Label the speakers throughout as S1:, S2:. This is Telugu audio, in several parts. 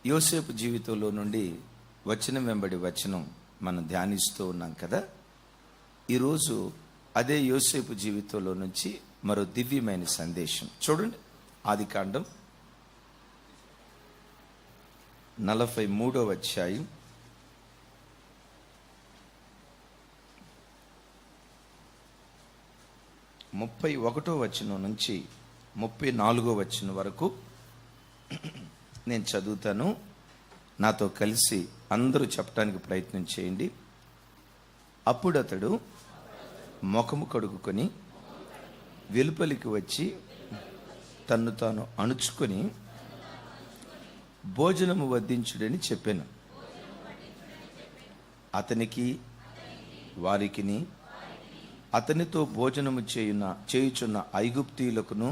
S1: యోసేపు జీవితంలో నుండి వచనం వెంబడి వచనం మనం ధ్యానిస్తూ ఉన్నాం కదా. ఈరోజు అదే యోసేపు జీవితంలో నుంచి మరో దివ్యమైన సందేశం చూడండి. ఆదికాండం 43వ అధ్యాయం 31వ వచనం నుంచి 34వ వచనం వరకు నేను చదువుతాను. నాతో కలిసి అందరూ చెప్పడానికి ప్రయత్నం చేయండి. అప్పుడు అతడు ముఖము కడుగుకొని వెలుపలికి వచ్చి తన్ను తాను అణుచుకొని భోజనము వడ్డించుడని చెప్పాను. అతనికి వారికిని అతనితో భోజనము చేయుచున్న ఐగుప్తీయులకును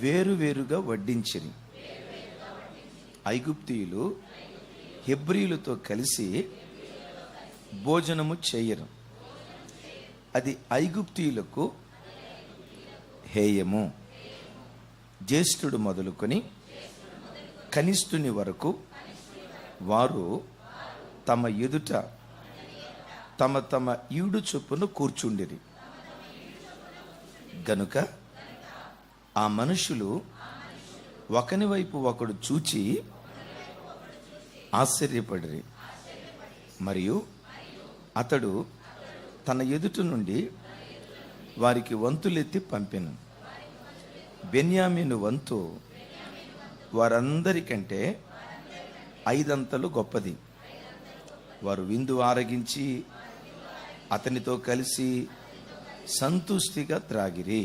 S1: వేరువేరుగా వడ్డించిరి. ఐగుప్తీయులు హెబ్రీయులతో కలిసి భోజనము చేయరు. అది ఐగుప్తీయులకు హేయము. జ్యేష్ఠుడు మొదలుకొని కనిష్ఠుని వరకు వారు తమ ఎదుట తమ తమ ఈడు చొప్పున కూర్చుండిరి. గనుక ఆ మనుషులు ఒకని వైపు ఒకడు చూచి ఆశ్చర్యపడిరి. మరియు అతడు తన ఎదుట నుండి వారికి వంతులెత్తి పంపెను. బెన్యామీను వంతు వారందరికంటే 5 అంతలు గొప్పది. వారు విందు ఆరగించి అతనితో కలిసి సంతుష్టిగా త్రాగిరి.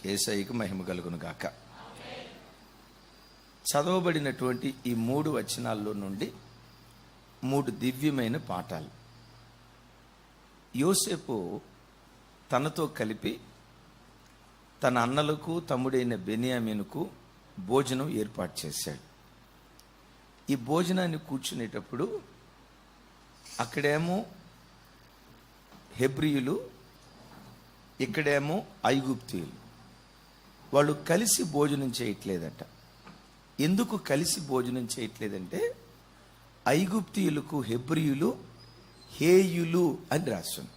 S1: యేసయ్యకు మహిమ కలుగును గాక. చదవబడినటువంటి ఈ 3 వచనాల్లో నుండి 3 దివ్యమైన పాఠాలు. యోసేపు తనతో కలిపి తన అన్నలకు తమ్ముడైన బెన్యామీనుకు భోజనం ఏర్పాటు చేశాడు. ఈ భోజనాన్ని కూర్చునేటప్పుడు అక్కడేమో హెబ్రీయులు, ఇక్కడేమో ఐగుప్తీయులు. వాళ్ళు కలిసి భోజనం చేయట్లేదట. ఎందుకు కలిసి భోజనం చేయట్లేదంటే ఐగుప్తీయులకు హెబ్రీయులు హేయులు అని రాస్తుంది.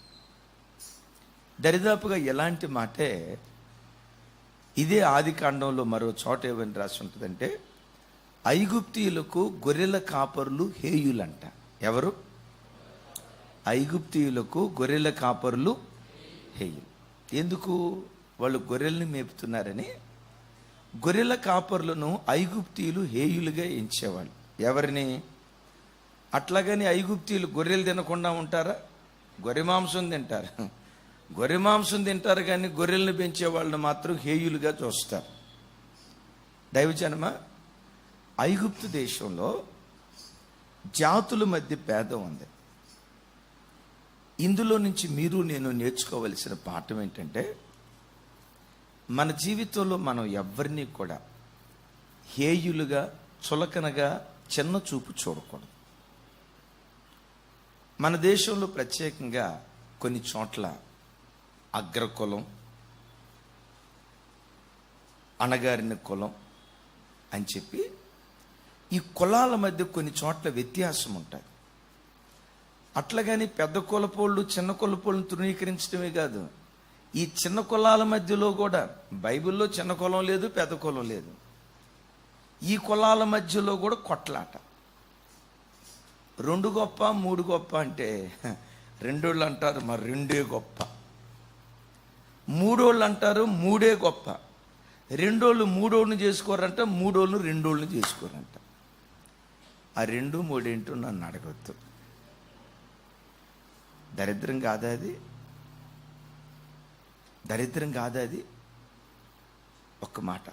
S1: దరిదాపుగా ఎలాంటి మాటే ఇదే ఆదికాండంలో మరో చోట ఏమని రాసి ఉంటుందంటే ఐగుప్తీయులకు గొర్రెల కాపరులు హేయులంట. ఎవరు? ఐగుప్తీయులకు గొర్రెల కాపరులు హేయులు. ఎందుకు? వాళ్ళు గొర్రెల్ని మేపుతున్నారని గొర్రెల కాపరులను ఐగుప్తీయులు హేయులుగా ఎంచేవాళ్ళు. ఎవరిని? అట్లాగని ఐగుప్తీయులు గొర్రెలు తినకుండా ఉంటారా? గొర్రె మాంసం తింటారు. గొర్రె మాంసం తింటారు కానీ గొర్రెలను పెంచే వాళ్ళని మాత్రం హేయులుగా చూస్తారు. దైవజనమ, ఐగుప్తు దేశంలో జాతుల మధ్య భేదం ఉంది. ఇందులో నుంచి మీరు నేను నేర్చుకోవలసిన పాఠం ఏంటంటే మన జీవితంలో మనం ఎవరిని కూడా హేయులుగా, చులకనగా, చిన్న చూపు చూడకూడదు. మన దేశంలో ప్రత్యేకంగా కొన్ని చోట్ల అగ్రకులం, అణగారిన కులం అని చెప్పి ఈ కులాల మధ్య కొన్ని చోట్ల వ్యత్యాసం ఉంటుంది. అట్లాగని పెద్ద కులపోళ్ళు చిన్న కులపోళ్ళను తృణీకరించడమే కాదు, ఈ చిన్న కులాల మధ్యలో కూడా బైబిల్లో చిన్న కులం లేదు, పెద్ద కులం లేదు. ఈ కులాల మధ్యలో కూడా కొట్లాట. 2 గొప్ప 3 గొప్ప అంటే 2 అంటారు మరి 2 గొప్ప, 3 అంటారు 3 గొప్ప, 2 3 చేసుకోరంట, 3 2 చేసుకోరంట. ఆ 2 3 ఏంటో నన్ను అడగొద్దు. దరిద్రం కాదా అది? దరిద్రం కాదా అది? ఒక్క మాట,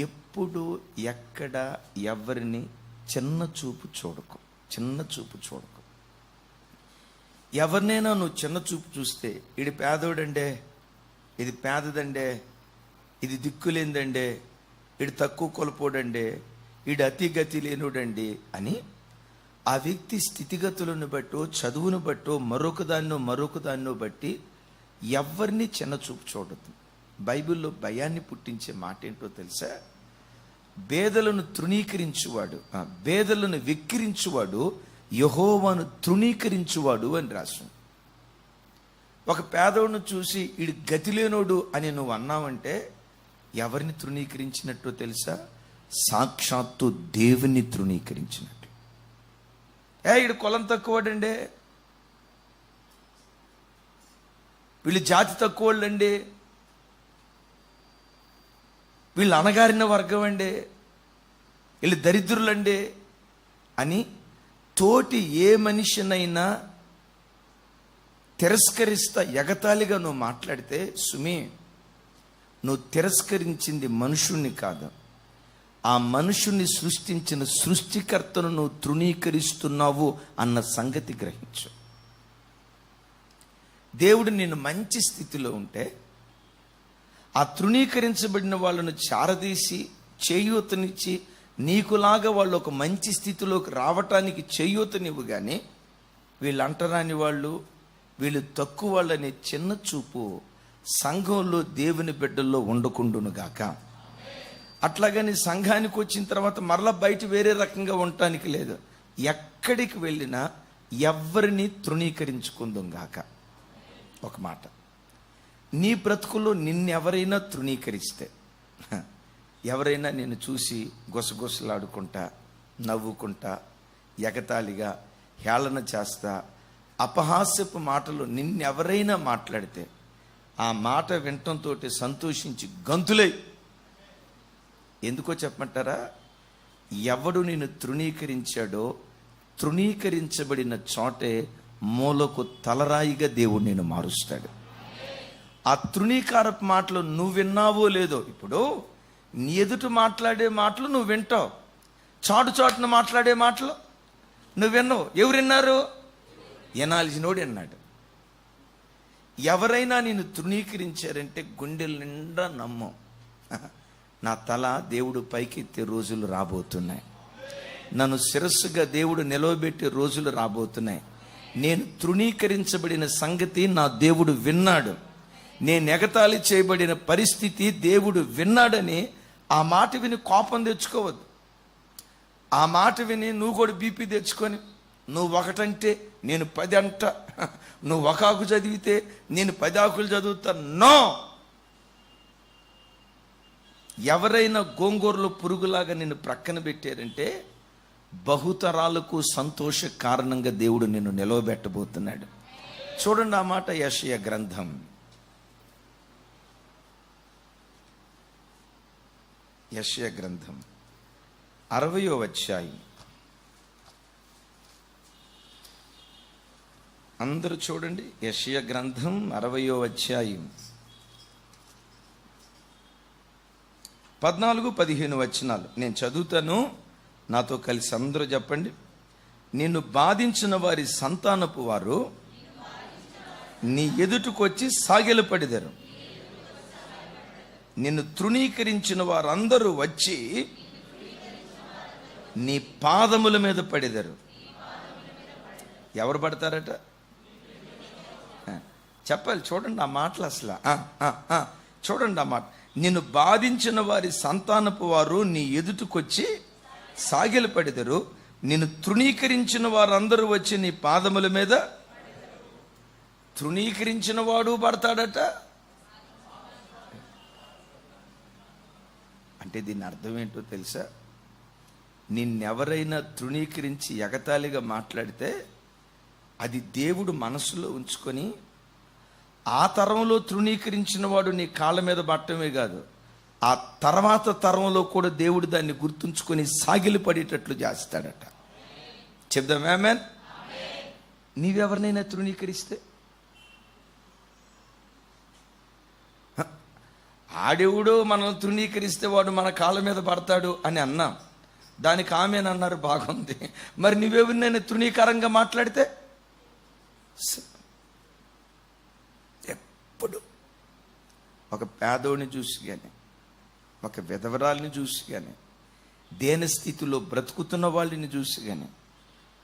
S1: ఎప్పుడు ఎక్కడ ఎవరిని చిన్న చూపు చూడకు. చిన్న చూపు చూడకు. ఎవరినైనా నువ్వు చిన్న చూపు చూస్తే ఇది పేదోడండే, ఇది పేదదండే, ఇది దిక్కులేందండే, ఇది తక్కువ కొలపోడండే, ఇది అతి గతి లేనుడండి అని ఆ వ్యక్తి స్థితిగతులను బట్టో, చదువును బట్టో, మరొక దాన్నో బట్టి ఎవరిని చిన్న చూపు చూడద్దు. బైబిల్లో భయాన్ని పుట్టించే మాట ఏంటో తెలుసా? బేదలను తృణీకరించువాడు, బేదలను వెక్కిరించువాడు యెహోవాను తృణీకరించువాడు అని రాసు. ఒక పేదోడిని చూసి ఈడు గతిలేనోడు అని నువ్వు అన్నావంటే ఎవరిని తృణీకరించినట్టో తెలుసా? సాక్షాత్తు దేవుని తృణీకరించినట్టు. ఈడు కులం తక్కువడండి, వీళ్ళు జాతి తక్కువళ్ళండి, వీళ్ళు అణగారిన వర్గం అండి, వీళ్ళు దరిద్రులండి అని తోటి ఏ మనిషినైనా తిరస్కరిస్తా ఎగతాళిగా నువ్వు మాట్లాడితే సుమి, నువ్వు తిరస్కరించింది మనుషుణ్ణి కాదు, ఆ మనుషుణ్ణి సృష్టించిన సృష్టికర్తను నువ్వు తృణీకరిస్తున్నావు అన్న సంగతి గ్రహించు. దేవుడు నిన్ను మంచి స్థితిలో ఉంటే ఆ తృణీకరించబడిన వాళ్ళను చారదీసి చేయూతనిచ్చి నీకులాగా వాళ్ళు ఒక మంచి స్థితిలోకి రావటానికి చేయూతనివ్వు. కానీ వీళ్ళు అంటరాని వాళ్ళు, వీళ్ళు తక్కువ వాళ్ళనే చిన్న చూపు సంఘంలో దేవుని బిడ్డల్లో ఉండకుండునుగాక. అట్లాగని సంఘానికి వచ్చిన తర్వాత మరలా బయట వేరే రకంగా ఉండటానికి లేదు. ఎక్కడికి వెళ్ళినా ఎవరిని తృణీకరించుకుందాం గాక. ఒక మాట, నీ బ్రతుకుల్లో నిన్నెవరైనా తృణీకరిస్తే, ఎవరైనా నిన్ను చూసి గుసగుసలాడుకుంటా, నవ్వుకుంటా, ఎగతాళిగా హేళన చేస్తా, అపహాస్యపు మాటలు నిన్నెవరైనా మాట్లాడితే ఆ మాట వినటంతో సంతోషించి గంతులై. ఎందుకో చెప్పమంటారా? ఎవడు నిన్ను తృణీకరించాడో తృణీకరించబడిన చోటే మూలకు తలరాయిగా దేవుడు నిన్ను మారుస్తాడు. ఆ తృణీకారపు మాటలు నువ్వు విన్నావో లేదో, ఇప్పుడు నీ ఎదుట మాట్లాడే మాటలు నువ్వు వింటావు, చాటు చాటున మాట్లాడే మాటలు నువ్వు విన్నావు. ఎవరు విన్నారు? వినాల్సినోడు విన్నాడు. ఎవరైనా నిన్ను తృణీకరించారంటే గుండెల నిండా నమ్మం, నా తల దేవుడు పైకెత్తే రోజులు రాబోతున్నాయి, నన్ను శిరస్సుగా దేవుడు నిలవబెట్టే రోజులు రాబోతున్నాయి, నేను తృణీకరించబడిన సంగతి నా దేవుడు విన్నాడు, నేను ఎగతాళి చేయబడిన పరిస్థితి దేవుడు విన్నాడని ఆ మాట విని కోపం తెచ్చుకోవద్దు. ఆ మాట విని నువ్వు కూడా బీపీ తెచ్చుకొని నువ్వు ఒకటంటే నేను 10 అంట, నువ్వు ఒక ఆకు చదివితే నేను 10 ఆకులు చదువుతా. నో, ఎవరైనా గోంగూరలో పురుగులాగా నిన్ను ప్రక్కన పెట్టారంటే బహుతరాలకు సంతోష కారణంగా దేవుడు నిన్ను నిలవబెట్టబోతున్నాడు. చూడండి ఆ మాట, యెషయా గ్రంథం 60వ అధ్యాయం. అందరూ చూడండి, యెషయా గ్రంథం 60వ అధ్యాయం 14-15 వచనాలు నేను చదువుతాను, నాతో కలిసి అందరూ చెప్పండి. నిన్ను బాధించిన వారి సంతానపు వారు నీ ఎదుటకొచ్చి సాగిలపడిదరు, నిన్ను తృణీకరించిన వారందరూ వచ్చి నీ పాదముల మీద పడిదరు. ఎవరు పడతారట? చెప్పాలి. చూడండి ఆ మాటలు అసలు, చూడండి ఆ మాట. నిన్ను బాధించిన వారి సంతానపు వారు నీ ఎదుటకొచ్చి సాగిలపడిదరు, నిన్ను తృణీకరించిన వారందరూ వచ్చి నీ పాదముల మీద. తృణీకరించిన వాడు పడతాడట. అంటే దీని అర్థం ఏంటో తెలుసా? నిన్నెవరైనా తృణీకరించి ఎగతాళిగా మాట్లాడితే అది దేవుడు మనసులో ఉంచుకొని ఆ తరంలో తృణీకరించిన వాడు నీ కాళ్ళ మీద పట్టమే కాదు, ఆ తర్వాత తరంలో కూడా దేవుడు దాన్ని గుర్తుంచుకొని సాగిలిపడేటట్లు చేస్తాడట. చెప్దాం ఆమేన్. నీవెవరినైనా తృణీకరిస్తే, ఆడెవడో మనల్ని తృణీకరిస్తే వాడు మన కాళ్ళ మీద పడతాడు అని అన్నాం, దానికి ఆమెన్ అన్నారు, బాగుంది. మరి నువ్వెవరినైనా తృణీకరంగా మాట్లాడితే ఎప్పుడు ఒక పేదోడిని చూసి కానీ, ఒక విధవరాల్ని చూసి కానీ, దేని స్థితిలో బ్రతుకుతున్న వాళ్ళని చూసి కానీ,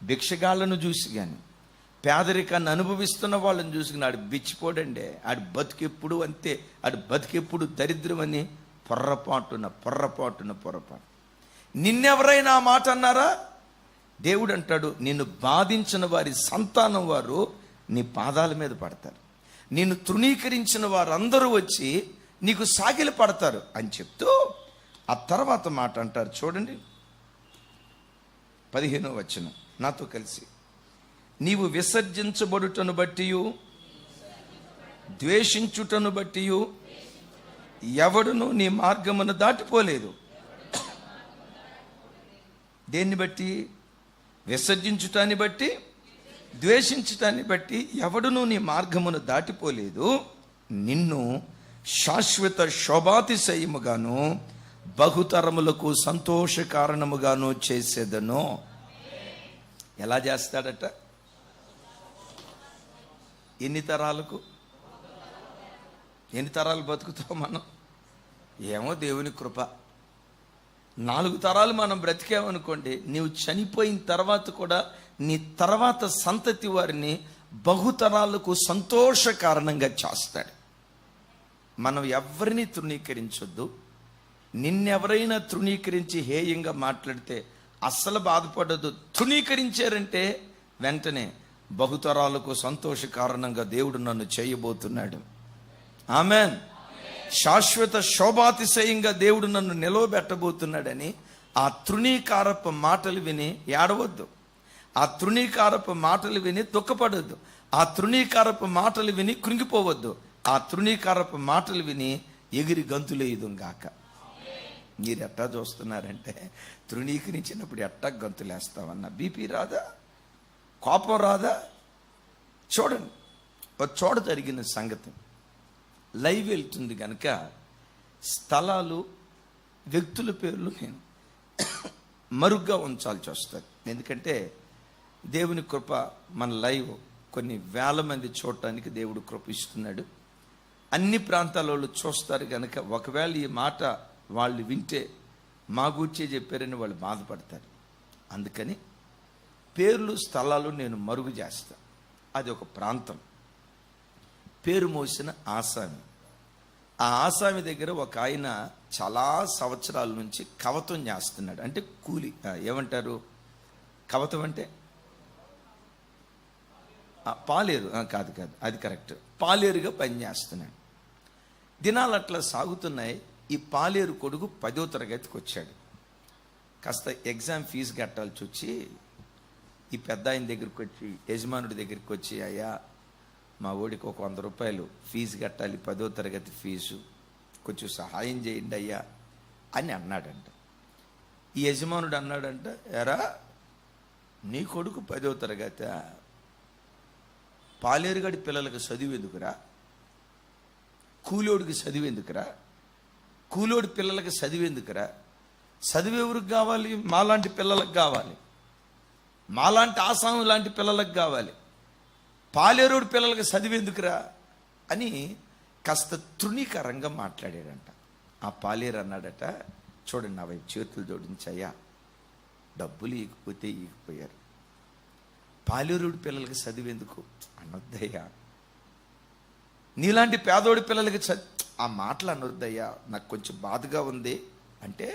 S1: భిక్షగాళ్ళను చూసి కానీ, పేదరికాన్ని అనుభవిస్తున్న వాళ్ళని చూసుకుని ఆడు బిచ్చిపోడండి, ఆడి బతుకెప్పుడు అంతే, ఆడి బతుకెప్పుడు దరిద్రం అని పొర్రపాటు. నిన్నెవరైనా ఆ మాట అన్నారా? దేవుడు అంటాడు, నిన్ను బాధించిన వారి సంతానం వారు నీ పాదాల మీద పడతారు, నిన్ను తృణీకరించిన వారందరూ వచ్చి నీకు సాగిలి పడతారు అని చెప్తూ ఆ తర్వాత మాట అంటారు చూడండి, 15వ వచనం నాతో కలిసి. నీవు విసర్జించబడుటను బట్టియు ద్వేషించుటను బట్టియు ఎవడును నీ మార్గమును దాటిపోలేదు. దేన్ని బట్టి? విసర్జించుటాన్ని బట్టి, ద్వేషించుటాన్ని బట్టి ఎవడును నీ మార్గమును దాటిపోలేదు. నిన్ను శాశ్వత శోభాతిశయముగాను బహుతరములకు సంతోష కారణముగాను చేసేదను. ఎలా చేస్తాడట? ఎన్ని తరాలకు? ఎన్ని తరాలు బతుకుతాం మనం? ఏమో దేవుని కృప. 4 తరాలు మనం బ్రతికామనుకోండి, నీవు చనిపోయిన తర్వాత కూడా నీ తర్వాత సంతతి వారిని బహుతరాలకు సంతోష కారణంగా చేస్తాడు. మనం ఎవరిని తృణీకరించొద్దు. నిన్నెవరైనా తృణీకరించి హేయంగా మాట్లాడితే అస్సలు బాధపడద్దు. తృణీకరించారంటే వెంటనే బహుతరాలకు సంతోష కారణంగా దేవుడు నన్ను చేయబోతున్నాడు. ఆమెన్. శాశ్వత శోభాతిశయంగా దేవుడు నన్ను నిలవబెట్టబోతున్నాడని ఆ తృణీకారపు మాటలు విని ఏడవద్దు. ఆ తృణీకారపు మాటలు విని దుఃఖపడొద్దు. ఆ తృణీకారపు మాటలు విని కృంగిపోవద్దు. ఆ తృణీకారపు మాటలు విని ఎగిరి గంతులేయుదుగాక. మీరు ఎట్టా చూస్తున్నారంటే, తృణీకరించినప్పుడు ఎట్టా గంతులేస్తామన్నా బీపీ రాదా? కోపం రాదా? చూడండి, ఒక చోట జరిగిన సంగతి లైవ్ వెళ్తుంది కనుక స్థలాలు, వ్యక్తుల పేర్లు నేను మరుగ్గా ఉంచాల్సి వస్తుంది. ఎందుకంటే దేవుని కృప మన లైవ్ కొన్ని వేల మంది చూడటానికి దేవుడు కృప ఇస్తున్నాడు. అన్ని ప్రాంతాలలో చూస్తారు కనుక ఒకవేళ ఈ మాట వాళ్ళు వింటే మా గూర్చే చెప్పారని వాళ్ళు బాధపడతారు. అందుకని పేర్లు, స్థలాలు నేను మరుగు చేస్తాను. అది ఒక ప్రాంతం. పేరు మోసిన ఆసామి. ఆ ఆసామి దగ్గర ఒక ఆయన చాలా సంవత్సరాల నుంచి కవతం చేస్తున్నాడు. అంటే కూలి, ఏమంటారు కవతం అంటే? పాలేరు కాదు, అది కరెక్ట్. పాలేరుగా పనిచేస్తున్నాడు. దినాలు అట్లా సాగుతున్నాయి. ఈ పాలేరు కొడుకు 10వ తరగతికి వచ్చాడు. కాస్త ఎగ్జామ్ ఫీజు కట్టాల్సి వచ్చి ఈ పెద్ద ఆయన దగ్గరికి వచ్చి, యజమానుడి దగ్గరికి వచ్చి, అయ్యా మా ఓడికి ఒక 100 రూపాయలు ఫీజు కట్టాలి, 10వ తరగతి ఫీజు, కొంచెం సహాయం చేయండి అయ్యా అని అన్నాడంట. ఈ యజమానుడు అన్నాడంట, ఎరా నీ కొడుకు 10వ తరగతి, పాలేరుగడి పిల్లలకు చదువు ఎందుకురా? కూలోడికి చదువు ఎందుకురా? కూలోడి పిల్లలకి చదువు ఎందుకురా? చదువు ఎవరికి కావాలి? మాలాంటి పిల్లలకు కావాలి, మాలాంటి ఆసాము లాంటి పిల్లలకు కావాలి. పాలేరుడి పిల్లలకి చదువు ఎందుకురా అని కాస్త తృణీకరంగా మాట్లాడాడంట. ఆ పాలేరు అన్నాడట, చూడండి నా వైపు చేతులు జోడించయ్యా, డబ్బులు ఇకపోతే ఇకపోయారు, పాలేరుడి పిల్లలకి చదువు ఎందుకు అనొద్దయ్యా, నీలాంటి పేదోడి పిల్లలకి ఆ మాటలు అనొద్దయ్యా, నాకు కొంచెం బాధగా ఉంది అంటే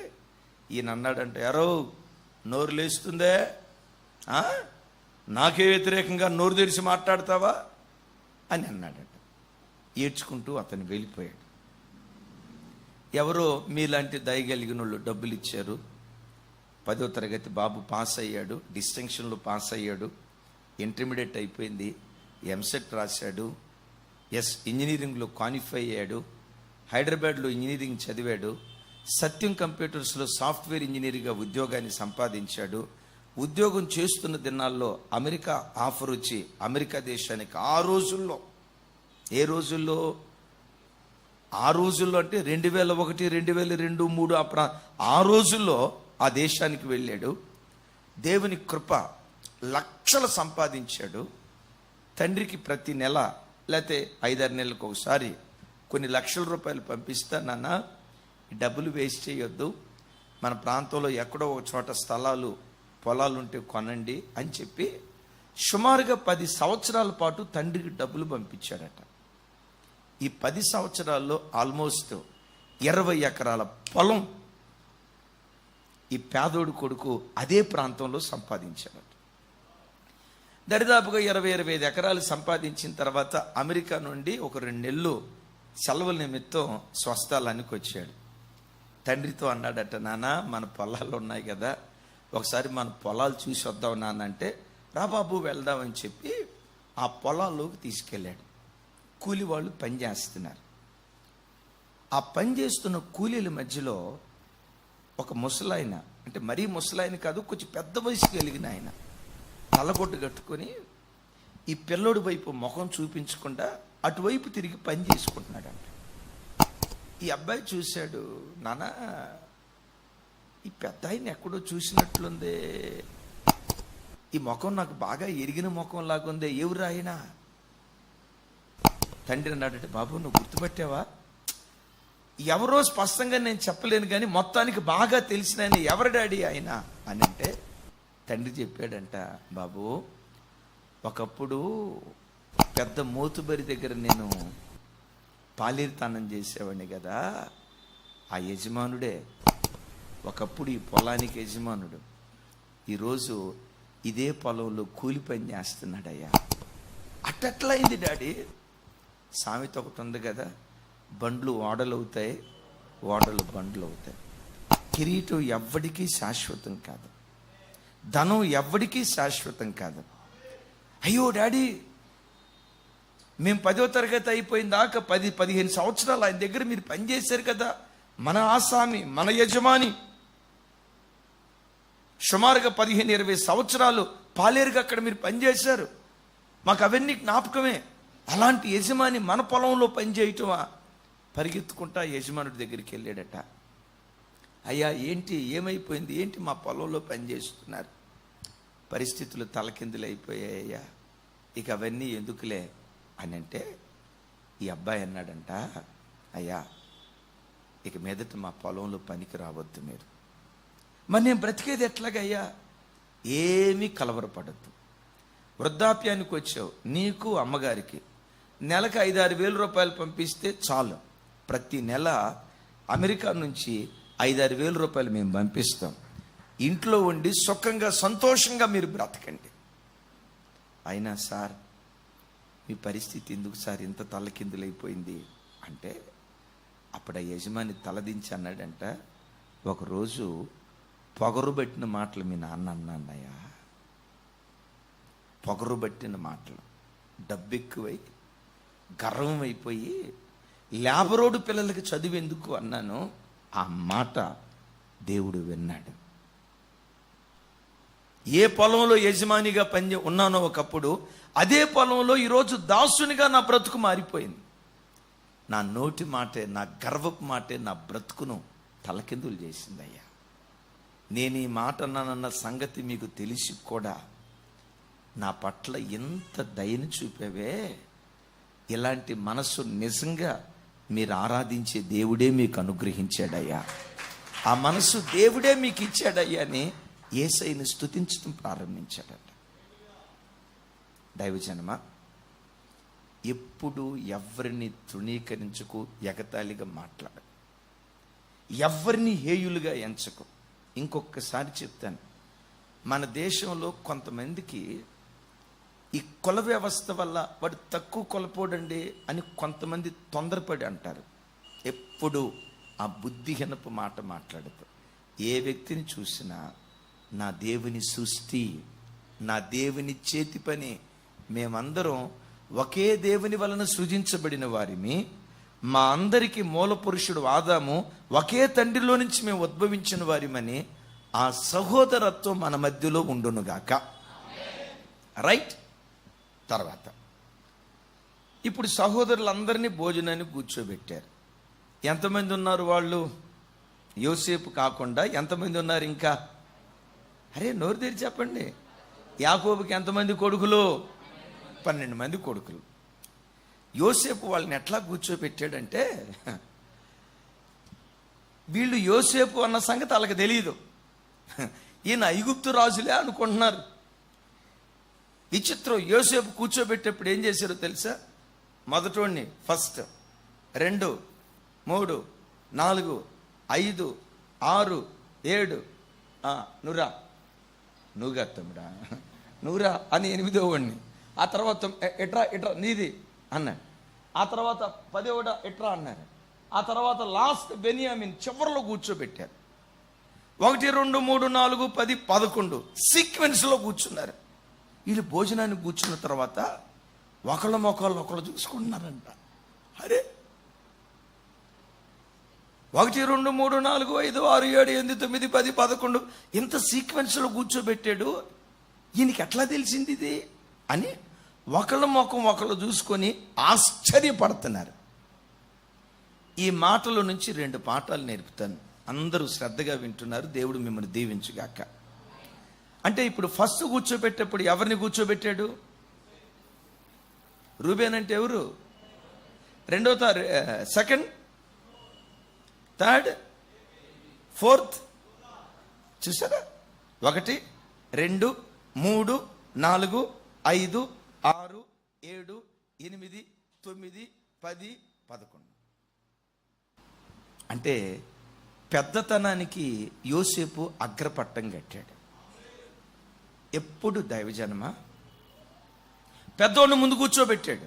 S1: ఈయన అన్నాడంట, ఎరో నోరు లేస్తుందే, నాకే వ్యతిరేకంగా నోరు తెరిచి మాట్లాడతావా అని అన్నాడట. ఏడ్చుకుంటూ అతను వెళ్ళిపోయాడు. ఎవరో మీలాంటి దయగలిగిన వాళ్ళు డబ్బులు ఇచ్చారు. 10వ తరగతి బాబు పాస్ అయ్యాడు, డిస్టింక్షన్లో పాస్ అయ్యాడు, ఇంటర్మీడియట్ అయిపోయింది, ఎంసెట్ రాశాడు, ఇంజనీరింగ్లో క్వాలిఫై అయ్యాడు, హైదరాబాద్లో ఇంజనీరింగ్ చదివాడు, సత్యం కంప్యూటర్స్లో సాఫ్ట్వేర్ ఇంజనీర్గా ఉద్యోగాన్ని సంపాదించాడు. ఉద్యోగం చేస్తున్న దినాల్లో అమెరికా ఆఫర్ వచ్చి అమెరికా దేశానికి ఆ రోజుల్లో, ఏ రోజుల్లో? ఆ రోజుల్లో అంటే 2001, 2002, 2003 ఆ రోజుల్లో ఆ దేశానికి వెళ్ళాడు. దేవుని కృప, లక్షలు సంపాదించాడు. తండ్రికి ప్రతి నెల లేకపోతే 5-6 నెలలకు ఒకసారి కొన్ని లక్షల రూపాయలు పంపిస్తా, నాన్న ఈ డబ్బులు వేస్ట్ చేయొద్దు, మన ప్రాంతంలో ఎక్కడో ఒక చోట స్థలాలు, పొలాలు ఉంటే కొనండి అని చెప్పి సుమారుగా 10 సంవత్సరాల పాటు తండ్రికి డబ్బులు పంపించాడట. ఈ 10 సంవత్సరాల్లో ఆల్మోస్ట్ 20 ఎకరాల పొలం ఈ పేదోడు కొడుకు అదే ప్రాంతంలో సంపాదించాడట. దరిదాపుగా 20-25 ఎకరాలు సంపాదించిన తర్వాత అమెరికా నుండి ఒక 2 నెలలు సెలవుల నిమిత్తం స్వస్థలానికి వచ్చాడు. తండ్రితో అన్నాడట, నాన్న మన పొలాలు ఉన్నాయి కదా, ఒకసారి మన పొలాలు చూసి వద్దాం నాన్న అంటే, రా బాబు వెళ్దామని చెప్పి ఆ పొలాల్లోకి తీసుకెళ్ళాడు. కూలి వాళ్ళు పని చేస్తున్నారు. ఆ పని చేస్తున్న కూలీల మధ్యలో ఒక ముసలాయన, అంటే మరీ ముసలాయన కాదు, కొంచెం పెద్ద వయసు కలిగిన ఆయన, తలగొట్టు కట్టుకొని ఈ పిల్లోడి వైపు ముఖం చూపించకుండా అటువైపు తిరిగి పని చేసుకుంటున్నాడంట. ఈ అబ్బాయి చూశాడు, నాన్న ఈ పెద్ద ఆయన ఎక్కడో చూసినట్లుందే, ఈ ముఖం నాకు బాగా ఎరిగిన ముఖం లాగుందే, ఎవరు ఆయన? తండ్రి అన్నాడంటే, బాబు నువ్వు గుర్తుపట్టావా? ఎవరో స్పష్టంగా నేను చెప్పలేను కానీ మొత్తానికి బాగా తెలిసిన ఆయన ఎవరు డాడీ ఆయన అని అంటే, తండ్రి చెప్పాడంట, బాబు ఒకప్పుడు పెద్ద మోతుబరి దగ్గర నేను పాలేరుతానం చేసేవాడిని కదా, ఆ యజమానుడే ఒకప్పుడు ఈ పొలానికి యజమానుడు, ఈరోజు ఇదే పొలంలో కూలి పని చేస్తున్నాడయ్యా. అట్టట్లయింది డాడీ. సామెత ఒకటి ఉంది కదా, బండ్లు ఓడలు అవుతాయి, ఓడలు బండ్లు అవుతాయి. కిరీటం ఎవ్వడికీ శాశ్వతం కాదు, ధనం ఎవ్వడికీ శాశ్వతం కాదు. అయ్యో డాడీ, మేము 10వ తరగతి అయిపోయిన దాకా 10-15 సంవత్సరాలు ఆయన దగ్గర మీరు పనిచేశారు కదా, మన ఆసామి, మన యజమాని సుమారుగా 15-20 సంవత్సరాలు పాలేరుగా అక్కడ మీరు పనిచేశారు, మాకు అవన్నీ జ్ఞాపకమే. అలాంటి యజమాని మన పొలంలో పనిచేయటమా? పరిగెత్తుకుంటా యజమానుడి దగ్గరికి వెళ్ళాడట. అయ్యా ఏంటి, ఏమైపోయింది, ఏంటి మా పొలంలో పనిచేస్తున్నారు? పరిస్థితులు తలకిందులు అయిపోయాయ్యా, ఇక అవన్నీ ఎందుకులే అని అంటే, ఈ అబ్బాయి అన్నాడంట, అయ్యా ఇక మీదట మా పొలంలో పనికి రావద్దు మీరు. మరి నేను బ్రతికేది ఎట్లాగయ్యా? ఏమీ కలవరపడద్దు. వృద్ధాప్యానికి వచ్చావు, నీకు అమ్మగారికి నెలకు 5-6 వేల రూపాయలు పంపిస్తే చాలు. ప్రతి నెల అమెరికా నుంచి 5-6 వేల రూపాయలు మేము పంపిస్తాం. ఇంట్లో ఉండి సుఖంగా సంతోషంగా మీరు బ్రతకండి. అయినా సార్ మీ పరిస్థితి ఎందుకు సార్ ఇంత తలకిందులైపోయింది అంటే, అప్పుడు ఆ యజమాని తలదించి అన్నాడంట, ఒకరోజు పొగరుబట్టిన మాటలు మీ నాన్న అన్నాడయ్యా. పొగరుబట్టిన మాటలు, డబ్బు ఎక్కువై గర్వం అయిపోయి లేబరోడు పిల్లలకి చదువు ఎందుకు అన్నాను. ఆ మాట దేవుడు విన్నాడు. ఏ పొలంలో యజమానిగా ఉన్నానో ఒకప్పుడు, అదే పొలంలో ఈరోజు దాసునిగా నా బ్రతుకు మారిపోయింది. నా నోటి మాటే, నా గర్వపు మాటే నా బ్రతుకును తలకిందులు చేసిందయ్యా. నేను ఈ మాట అన్నానన్న సంగతి మీకు తెలిసి కూడా నా పట్ల ఎంత దయను చూపేవే. ఇలాంటి మనసు నిజంగా మీరు ఆరాధించే దేవుడే మీకు అనుగ్రహించాడయ్యా, ఆ మనసు దేవుడే మీకు ఇచ్చాడయ్యా అని యేసయ్యను స్తుతించడం ప్రారంభించాడట. దైవజనమా, ఎప్పుడు ఎవరిని తృణీకరించుకు, ఎగతాళిగా మాట్లాడు, ఎవరిని హేయులుగా ఎంచకు. ఇంకొకసారి చెప్తాను, మన దేశంలో కొంతమందికి ఈ కుల వ్యవస్థ వల్ల వాడు తక్కువ కులపోడండి అని కొంతమంది తొందరపడి అంటారు. ఎప్పుడు ఆ బుద్ధిహీనపు మాట మాట్లాడతారు. ఏ వ్యక్తిని చూసినా నా దేవుని సృష్టి, నా దేవుని చేతి పని, మేమందరం ఒకే దేవుని వలన సృజించబడిన వారిని, మా అందరికీ మూల పురుషుడు ఆదాము, ఒకే తండ్రిలో నుంచి మేము ఉద్భవించిన వారిమని ఆ సహోదరత్వం మన మధ్యలో ఉండునుగాక. రైట్. తర్వాత ఇప్పుడు సహోదరులందరినీ భోజనాన్ని కూర్చోబెట్టారు. ఎంతమంది ఉన్నారు వాళ్ళు? యోసేపు కాకుండా ఎంతమంది ఉన్నారు ఇంకా? అరే నోరు తెరిచి చెప్పండి. యాకోబుకి ఎంతమంది కొడుకులు? 12 మంది కొడుకులు. యోసేపు వాళ్ళని ఎట్లా కూర్చోబెట్టాడంటే, వీళ్ళు యోసేపు అన్న సంగతి వాళ్ళకి తెలియదు. ఈయన ఐగుప్తు రాజులే అనుకుంటున్నారు. విచిత్రం, యోసేపు కూర్చోబెట్టేప్పుడు ఏం చేశారో తెలుసా? మొదటోడిని ఫస్ట్ 2, 3, 4, 5, 6, 7 నువ్వురా, నువ్వుగా తమ్ముడా, నువ్వురా అని 8వ వాడిని. ఆ తర్వాత ఎట్రా ఎట్రా నీది అన్నాడు. ఆ తర్వాత 10వ ఎట్రా అన్నారు. ఆ తర్వాత లాస్ట్ బెన్యామిన్ చివరిలో కూర్చోబెట్టారు. 1, 2, 3, 4, 10, 11 సీక్వెన్స్లో కూర్చున్నారు. వీళ్ళు భోజనానికి కూర్చున్న తర్వాత ఒకళ్ళ మొక్కళ్ళు ఒకళ్ళు చూసుకుంటున్నారంట. అరే 1, 2, 3, 4, 5, 6, 7, 8, 9, 10, 11 ఇంత సీక్వెన్స్లో కూర్చోబెట్టాడు, ఈయనకి ఎట్లా తెలిసింది ఇది అని ఒకళ్ళ ముఖం ఒకళ్ళు చూసుకొని ఆశ్చర్యపడుతున్నారు. ఈ మాటల నుంచి 2 పాఠాలు నేర్పుతాను. అందరూ శ్రద్ధగా వింటున్నారు. దేవుడు మిమ్మల్ని దీవించుగాక. అంటే ఇప్పుడు ఫస్ట్ కూర్చోబెట్టేప్పుడు ఎవరిని కూర్చోబెట్టాడు? రూబేన్ అంటే ఎవరు? 2వ, సెకండ్, థర్డ్, ఫోర్త్. చూసారా? 1, 2, 3, 4, 5, 6, 7, 8, 9, 10, 11. అంటే పెద్దతనానికి యోసేపు అగ్రపట్టం కట్టాడు. ఎప్పుడు దైవజనమా పెద్దోడిని ముందు కూర్చోబెట్టాడు,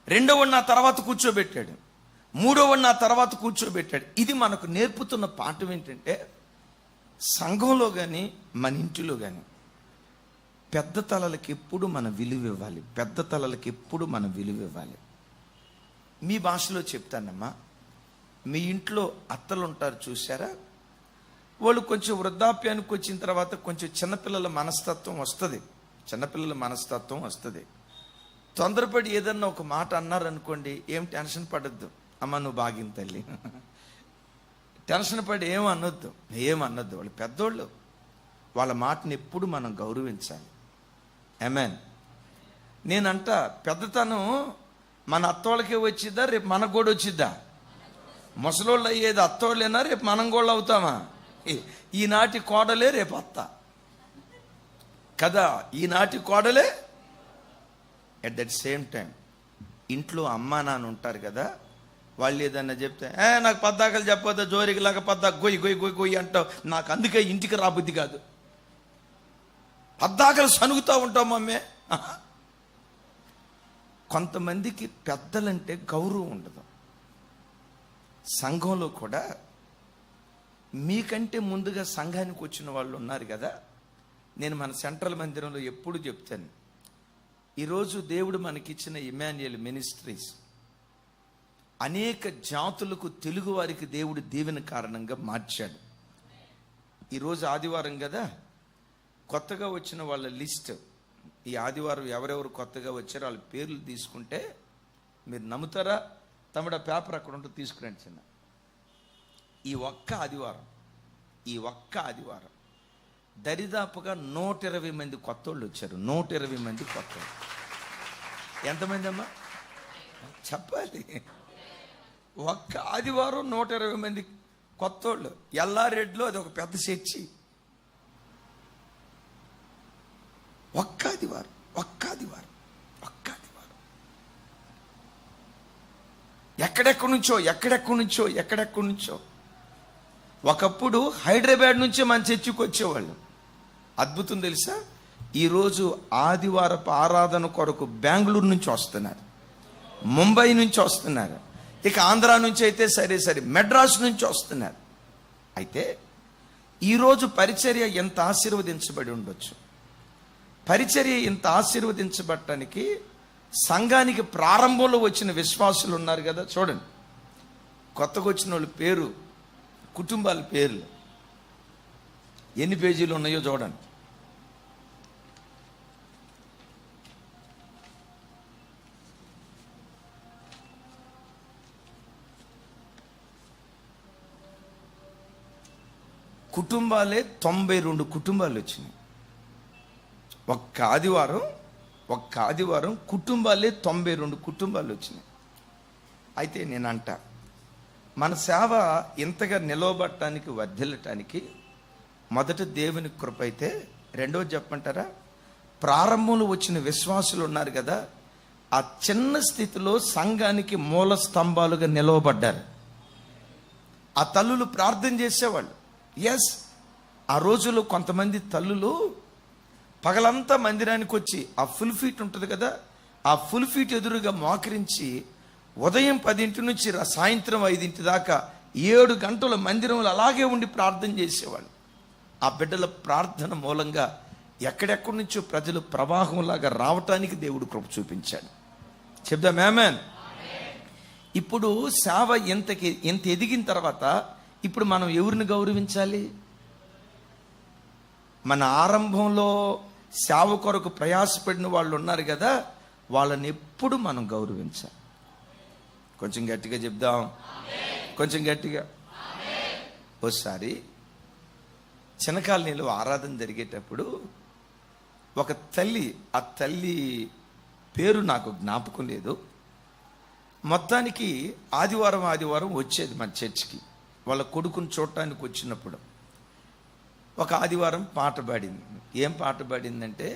S1: 2వ ఆ తర్వాత కూర్చోబెట్టాడు, 3వ ఆ తర్వాత కూర్చోబెట్టాడు. ఇది మనకు నేర్పుతున్న పాఠం ఏంటంటే, సంఘంలో కానీ మన ఇంటిలో కానీ పెద్ద తలలకి ఎప్పుడు మనం విలువ ఇవ్వాలి. పెద్ద తలలకి ఎప్పుడు మనం విలువ ఇవ్వాలి. మీ భాషలో చెప్తానమ్మా, మీ ఇంట్లో అత్తలు ఉంటారు చూసారా? వాళ్ళు కొంచెం వృద్ధాప్యానికి వచ్చిన తర్వాత కొంచెం చిన్నపిల్లల మనస్తత్వం వస్తుంది. తొందరపడి ఏదన్నా ఒక మాట అన్నారనుకోండి, ఏం టెన్షన్ పడద్దు, అమ్మ నువ్వు బాగిన తల్లి, టెన్షన్ పడి ఏమన్నొద్దు. వాళ్ళు పెద్దోళ్ళు, వాళ్ళ మాటని ఎప్పుడు మనం గౌరవించాలి. ఆమేన్. నేనంట పెద్దతనం మన అత్తోళ్ళకే వచ్చిద్దా, రేపు మనకు కూడా వచ్చిద్దా? ముసలోళ్ళు అయ్యేది అత్తోళ్ళేనా, రేపు మనం కూడా అవుతామా? ఈనాటి కోడలే రేపు అత్త కదా, ఈనాటి కోడలే. ఎట్ దట్ సేమ్ టైం ఇంట్లో అమ్మా నాన్న ఉంటారు కదా, వాళ్ళు ఏదన్నా చెప్తే నాకు పద్దాకలు చెప్పొద్దా, జోరికిలాగా పద్దాక గొయ్యి అంటావు, నాకు అందుకే ఇంటికి రాబుద్ది కాదు. పద్దాకలు సనుగుతూ ఉంటావు మమ్మే. కొంతమందికి పెద్దలంటే గౌరవం ఉండదు. సంఘంలో కూడా మీకంటే ముందుగా సంఘానికి వచ్చిన వాళ్ళు ఉన్నారు కదా. నేను మన సెంట్రల్ మందిరంలో ఎప్పుడు చెప్తాను, ఈరోజు దేవుడు మనకిచ్చిన ఇమాన్యుయల్ మినిస్ట్రీస్ అనేక జాతులకు, తెలుగు వారికి దేవుడు దీవెన కారణంగా మార్చాడు. ఈరోజు ఆదివారం కదా, కొత్తగా వచ్చిన వాళ్ళ లిస్ట్, ఈ ఆదివారం ఎవరెవరు కొత్తగా వచ్చారో వాళ్ళ పేర్లు తీసుకుంటే మీరు నమ్ముతారా? తమిళ పేపర్ అక్కడ ఉంటే తీసుకురండి చిన్న. ఈ ఒక్క ఆదివారం దరిదాపుగా 120 మంది కొత్త వాళ్ళు వచ్చారు. 120 మంది కొత్త వాళ్ళు. ఎంతమంది అమ్మా చెప్పాలి? ఒక్క ఆదివారం 120 మంది కొత్త వాళ్ళు. ఎల్లారెడ్డిలో అది ఒక పెద్ద చర్చి. ఒక్క ఆదివారం ఎక్కడెక్కడి నుంచో. ఒకప్పుడు హైదరాబాద్ నుంచే మన చర్చికి వచ్చేవాళ్ళు. అద్భుతం తెలుసా? ఈరోజు ఆదివారపు ఆరాధన కొరకు బెంగళూరు నుంచి వస్తున్నారు, ముంబై నుంచి వస్తున్నారు, ఇక ఆంధ్రా నుంచి అయితే సరే మెడ్రాస్ నుంచి వస్తున్నారు. అయితే ఈరోజు పరిచర్య ఎంత ఆశీర్వదించబడి ఉండొచ్చు. పరిచర్య ఇంత ఆశీర్వదించబడటానికి సంఘానికి ప్రారంభంలో వచ్చిన విశ్వాసులు ఉన్నారు కదా. చూడండి, కొత్తగా వచ్చిన వాళ్ళ పేరు, కుటుంబాల పేర్లు ఎన్ని పేజీలు ఉన్నాయో చూడండి. కుటుంబాలే 92 కుటుంబాలు వచ్చినాయి. ఒక్క ఆదివారం కుటుంబాలే 92 కుటుంబాలు వచ్చినాయి. అయితే నేనంట, మన సేవ ఇంతగా నిలవబట్టడానికి, వర్ధిల్లటానికి మొదట దేవుని కృప అయితే, రెండోది చెప్పంటారా, ప్రారంభంలో వచ్చిన విశ్వాసులు ఉన్నారు కదా, ఆ చిన్న స్థితిలో సంఘానికి మూల స్తంభాలుగా నిలవబడ్డారు. ఆ తల్లులు ప్రార్థన చేసేవాళ్ళు. ఎస్, ఆ రోజుల్లో కొంతమంది తల్లులు పగలంతా మందిరానికి వచ్చి ఆ ఫుల్ ఫీట్ ఉంటుంది కదా, ఆ ఫుల్ ఫీట్ ఎదురుగా మోకరించి ఉదయం 10 నుంచి సాయంత్రం 5 దాకా 7 గంటల మందిరంలో అలాగే ఉండి ప్రార్థన చేసేవాళ్ళు. ఆ బిడ్డల ప్రార్థన మూలంగా ఎక్కడెక్కడి నుంచో ప్రజలు ప్రవాహంలాగా రావటానికి దేవుడు కృప చూపించాడు. చెప్దాం ఆమేన్. ఇప్పుడు సేవ ఎంత ఎదిగిన తర్వాత ఇప్పుడు మనం ఎవరిని గౌరవించాలి? మన ఆరంభంలో సేవ కొరకు ప్రయాసపడిన వాళ్ళు ఉన్నారు కదా, వాళ్ళని ఎప్పుడు మనం గౌరవించాలి. కొంచెం గట్టిగా చెప్దాం, కొంచెం గట్టిగా. ఒకసారి చిన్నకాలనీలో ఆరాధన జరిగేటప్పుడు ఒక తల్లి, ఆ తల్లి పేరు నాకు జ్ఞాపకం లేదు, మొత్తానికి ఆదివారం వచ్చేది మన చర్చికి. వాళ్ళ కొడుకుని చూడటానికి వచ్చినప్పుడు ఒక ఆదివారం పాట పాడింది. ఏం పాట పాడిందంటే,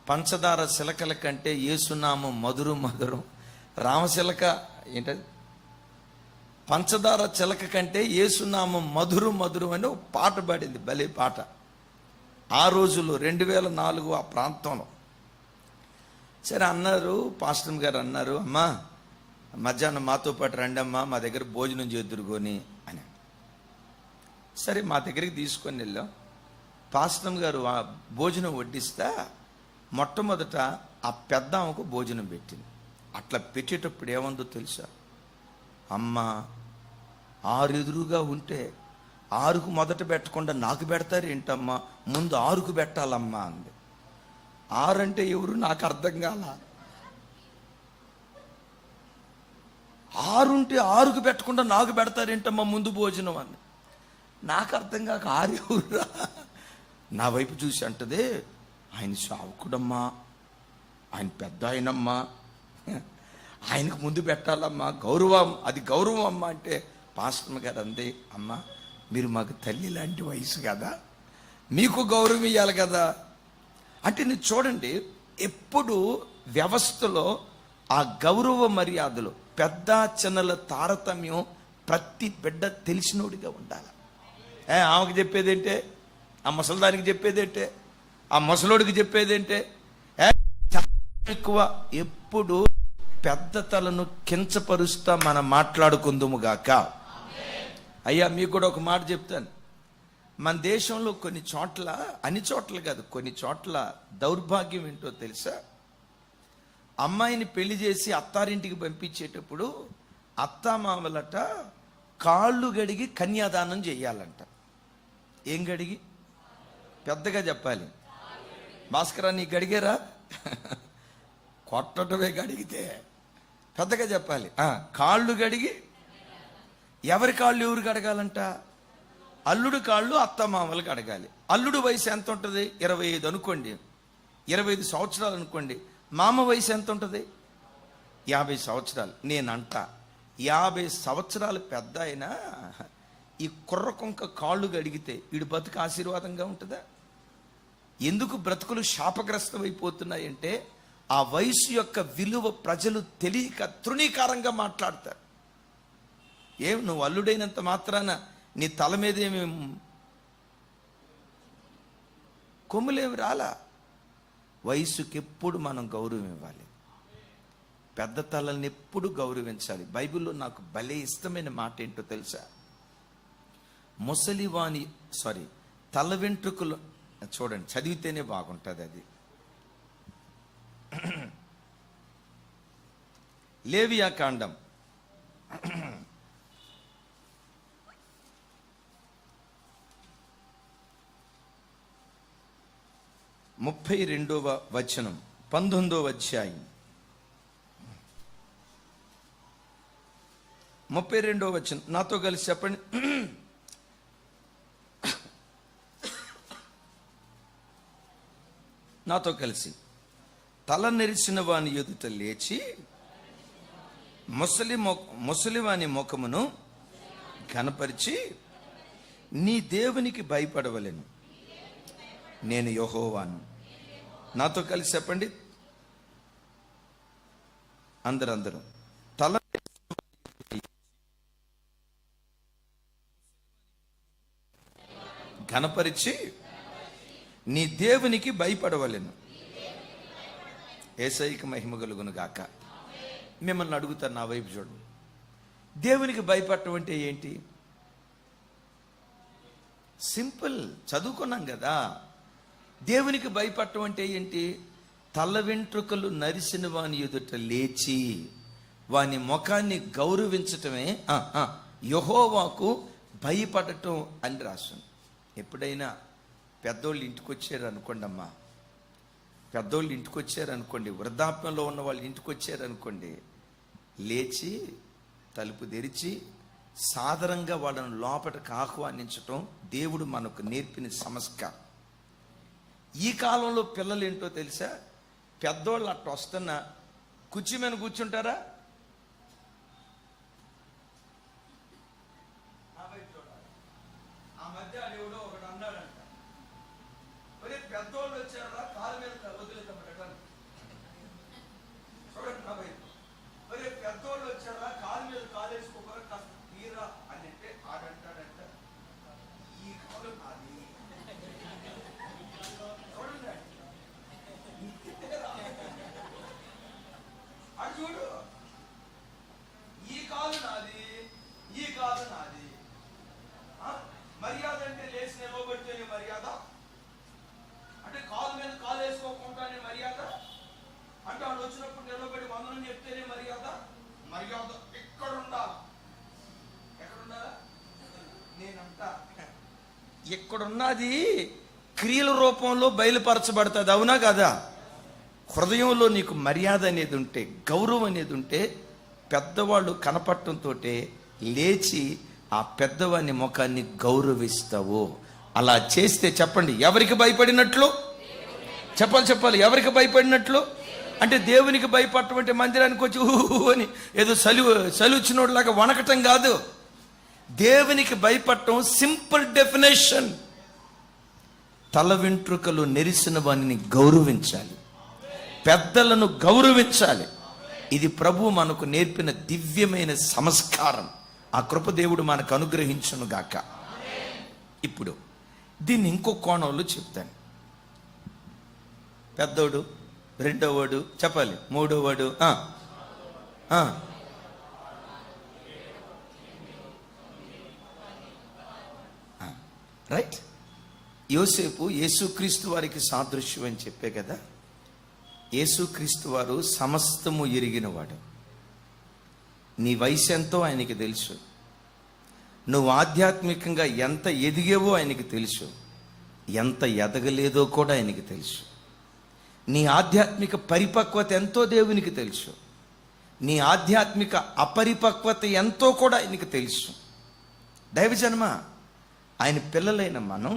S1: పంచదార శిలకల కంటే యేసునామం మధురం మధురం, రామశిలక ఏంటది, పంచదార చిలక కంటే యేసునామం మధురం మధురం అని ఒక పాట పాడింది. భలే పాట. ఆ రోజుల్లో 2004 ఆ ప్రాంతంలో. సరే అన్నారు, పాస్టర్ గారు అన్నారు, అమ్మా మధ్యాహ్నం మాతో పాటు రండమ్మా, మా దగ్గర భోజనం చేద్దురుకొని అని. సరే మా దగ్గరికి తీసుకొని వెళ్ళాం. పాస్టర్ గారు భోజనం వడ్డిస్తా మొట్టమొదట ఆ పెద్ద ఆమెకు భోజనం పెట్టింది. అట్లా పెట్టేటప్పుడు ఏమందో తెలుసా, అమ్మ 6 ఎదురుగా ఉంటే 6కు మొదట పెట్టకుండా నాకు పెడతారు ఏంటమ్మా, ముందు 6కు పెట్టాలమ్మా అంది. 6 అంటే ఎవరు నాకు అర్థం కాల. 6 ఉంటే 6కు పెట్టకుండా నాకు పెడతారేంటమ్మా ముందు భోజనం అంది. నాకు అర్థం కాక 6 ఎవరురా, నా వైపు చూసి అంటదే, ఆయన సావుకుడమ్మా, ఆయన పెద్ద ఆయనమ్మా, ఆయనకు ముందు పెట్టాలమ్మా, గౌరవం, అది గౌరవం అమ్మా అంటే పాస్టర్ గారు అందే, అమ్మా మీరు మాకు తల్లి లాంటి వయసు కదా, మీకు గౌరవం ఇవ్వాలి కదా అంటే. మీరు చూడండి, ఎప్పుడు వ్యవస్థలో ఆ గౌరవ మర్యాదలు, పెద్ద చిన్నల తారతమ్యం ప్రతి బిడ్డ తెలిసినోడిగా ఉండాలి. ఆమెకు చెప్పేదేంటే, ఆ ముసలిదానికి చెప్పేదేంటే, ఆ ముసలోడికి చెప్పేదేంటే, ఎక్కువ ఎప్పుడు పెద్ద తలను కించపరుస్తా మనం మాట్లాడుకుందుముగాక. అయ్యా మీకు కూడా ఒక మాట చెప్తాను. మన దేశంలో కొన్ని చోట్ల, అన్ని చోట్ల కాదు, కొన్ని చోట్ల దౌర్భాగ్యం ఏంటో తెలుసా, అమ్మాయిని పెళ్లి చేసి అత్తారింటికి పంపించేటప్పుడు అత్తామామలట కాళ్ళు గడిగి కన్యాదానం చేయాలంట. ఏం గడిగి? పెద్దగా చెప్పాలి. భాస్కరా నీకు గడిగారా? కొట్టటమే గడిగితే పెద్దగా చెప్పాలి. కాళ్ళు గడిగి, ఎవరి కాళ్ళు ఎవరు కడగాలంట? అల్లుడు కాళ్ళు అత్తమామలకు అడగాలి. అల్లుడు వయసు ఎంత ఉంటుంది? 25 అనుకోండి, 25 సంవత్సరాలు అనుకోండి. మామ వయసు ఎంత ఉంటుంది? 50 సంవత్సరాలు. నేనంట 50 సంవత్సరాలు పెద్ద అయినా ఈ కుర్ర కొంక కాళ్ళు గడిగితే వీడు బతుకు ఆశీర్వాదంగా ఉంటుందా? ఎందుకు బ్రతుకులు శాపగ్రస్తం అయిపోతున్నాయంటే, ఆ వయసు యొక్క విలువ ప్రజలు తెలియక తృణీకారంగా మాట్లాడతారు. ఏం నువ్వు అల్లుడైనంత మాత్రాన నీ తల మీద ఏమి కొమ్ములేమి రాలా? వయసుకి ఎప్పుడు మనం గౌరవం ఇవ్వాలి, పెద్ద తలని ఎప్పుడు గౌరవించాలి. బైబిల్లో నాకు భలే ఇష్టమైన మాట ఏంటో తెలుసా, తల వెంట్రుకలు చూడండి, చదివితేనే బాగుంటుంది అది. లేవియా కాండం 32వ వచనం, 19వ అధ్యాయం 32వ వచనం. నాతో కలిసి చెప్పండి. నాతో కలిసి. తల నెరిసిన వాని ఎదుట లేచి ముసలివాని ముఖమును కనపరిచి నీ దేవునికి భయపడవలెను, నేను యెహోవాను. నాతో కలిసి చెప్పండి అందరూ. తల ఘనపరిచి నీ దేవునికి భయపడవలెను. యేసయ్యకి మహిమ కలుగును గాక. మిమ్మల్ని అడుగుతాను, నా వైపు చూడండి. దేవునికి భయపడటం అంటే ఏంటి? సింపుల్, చదువుకున్నాం కదా. దేవునికి భయపడటం అంటే ఏంటి? తల వెంట్రుకలు నరిసిన వాని ఎదుట లేచి వాని ముఖాన్ని గౌరవించటమే యెహోవాకు భయపడటం అని రాస్తుంది. ఎప్పుడైనా పెద్దోళ్ళు ఇంటికి వచ్చారు అనుకోండి అమ్మా, పెద్దోళ్ళు ఇంటికి వచ్చారు అనుకోండి, వృద్ధాప్యంలో ఉన్న వాళ్ళు ఇంటికి వచ్చారు అనుకోండి, లేచి తలుపు తెరిచి సాదరంగా వాళ్ళను లోపలికి ఆహ్వానించటం దేవుడు మనకు నేర్పిన సంస్కారం. ఈ కాలంలో పిల్లలు ఏంటో తెలుసా? పెద్దోళ్ళు అట్ట వస్తున్న కుర్చీ మీద కూర్చుంటారా? ఆ మధ్య దేవుడు ఒకడు అన్నాడంట, మరి పెద్దోళ్ళు వచ్చారా కాలు మీద వదిలేతామట. చూడండి నా వైపు, మరి పెద్దోళ్ళు వచ్చారా కాలు మీద కాలేసుకోకరా కాస్త తీరా అని అంటే ఆడంటాడంట, ఈ కాలు నాది. చూడండి అది చూడు, ఈ కాలు నాది, ఈ కాలు నాది. మర్యాద అంటే లేచి నిలవబడితేనే మర్యాద, అంటే కాలు మీద కాలు వేసుకోకుండానే మర్యాద, అంటే వాళ్ళు వచ్చినప్పుడు నిలబడి వందనం చెప్తేనే మర్యాద. మర్యాద ఎక్కడుండాలి? ఎక్కడుండాలా? నేనంటా ఎక్కడున్నది క్రియల రూపంలో బయలుపరచబడుతుంది. అవునా కదా? హృదయంలో నీకు మర్యాద అనేది ఉంటే, గౌరవం అనేది ఉంటే, పెద్దవాళ్ళు కనపడటంతో లేచి ఆ పెద్దవాని ముఖాన్ని గౌరవిస్తావు. అలా చేస్తే చెప్పండి, ఎవరికి భయపడినట్లు? చెప్పాలి, ఎవరికి భయపడినట్లు? అంటే దేవునికి భయపడటం అంటే మందిరానికి వచ్చి అని ఏదో సలుచినోడ్లాగా వణకటం కాదు. దేవునికి భయపడటం సింపుల్ డెఫినేషన్. తల వెంట్రుకలు నెరిసిన వానిని గౌరవించాలి, పెద్దలను గౌరవించాలి. ఇది ప్రభు మనకు నేర్పిన దివ్యమైన సంస్కారం. ఆ కృప దేవుడు మనకు అనుగ్రహించును గాక. ఇప్పుడు దీన్ని ఇంకో కోణంలో చెప్తాను. పెద్దోడు, రెండోవాడు, చెప్పాలి, మూడోవాడు, రైట్. యోసేపు యేసుక్రీస్తు వారికి సాదృశ్యం అని చెప్పే కదా. యేసుక్రీస్తు వారు సమస్తము ఎరిగినవాడు. నీ వయసు ఎంతో ఆయనకి తెలుసు, నువ్వు ఆధ్యాత్మికంగా ఎంత ఎదిగేవో ఆయనకి తెలుసు, ఎంత ఎదగలేదో కూడా ఆయనకి తెలుసు. నీ ఆధ్యాత్మిక పరిపక్వత ఎంతో దేవునికి తెలుసు, నీ ఆధ్యాత్మిక అపరిపక్వత ఎంతో కూడా ఆయనకి తెలుసు. దైవజన్మ, ఆయన పిల్లలైన మనం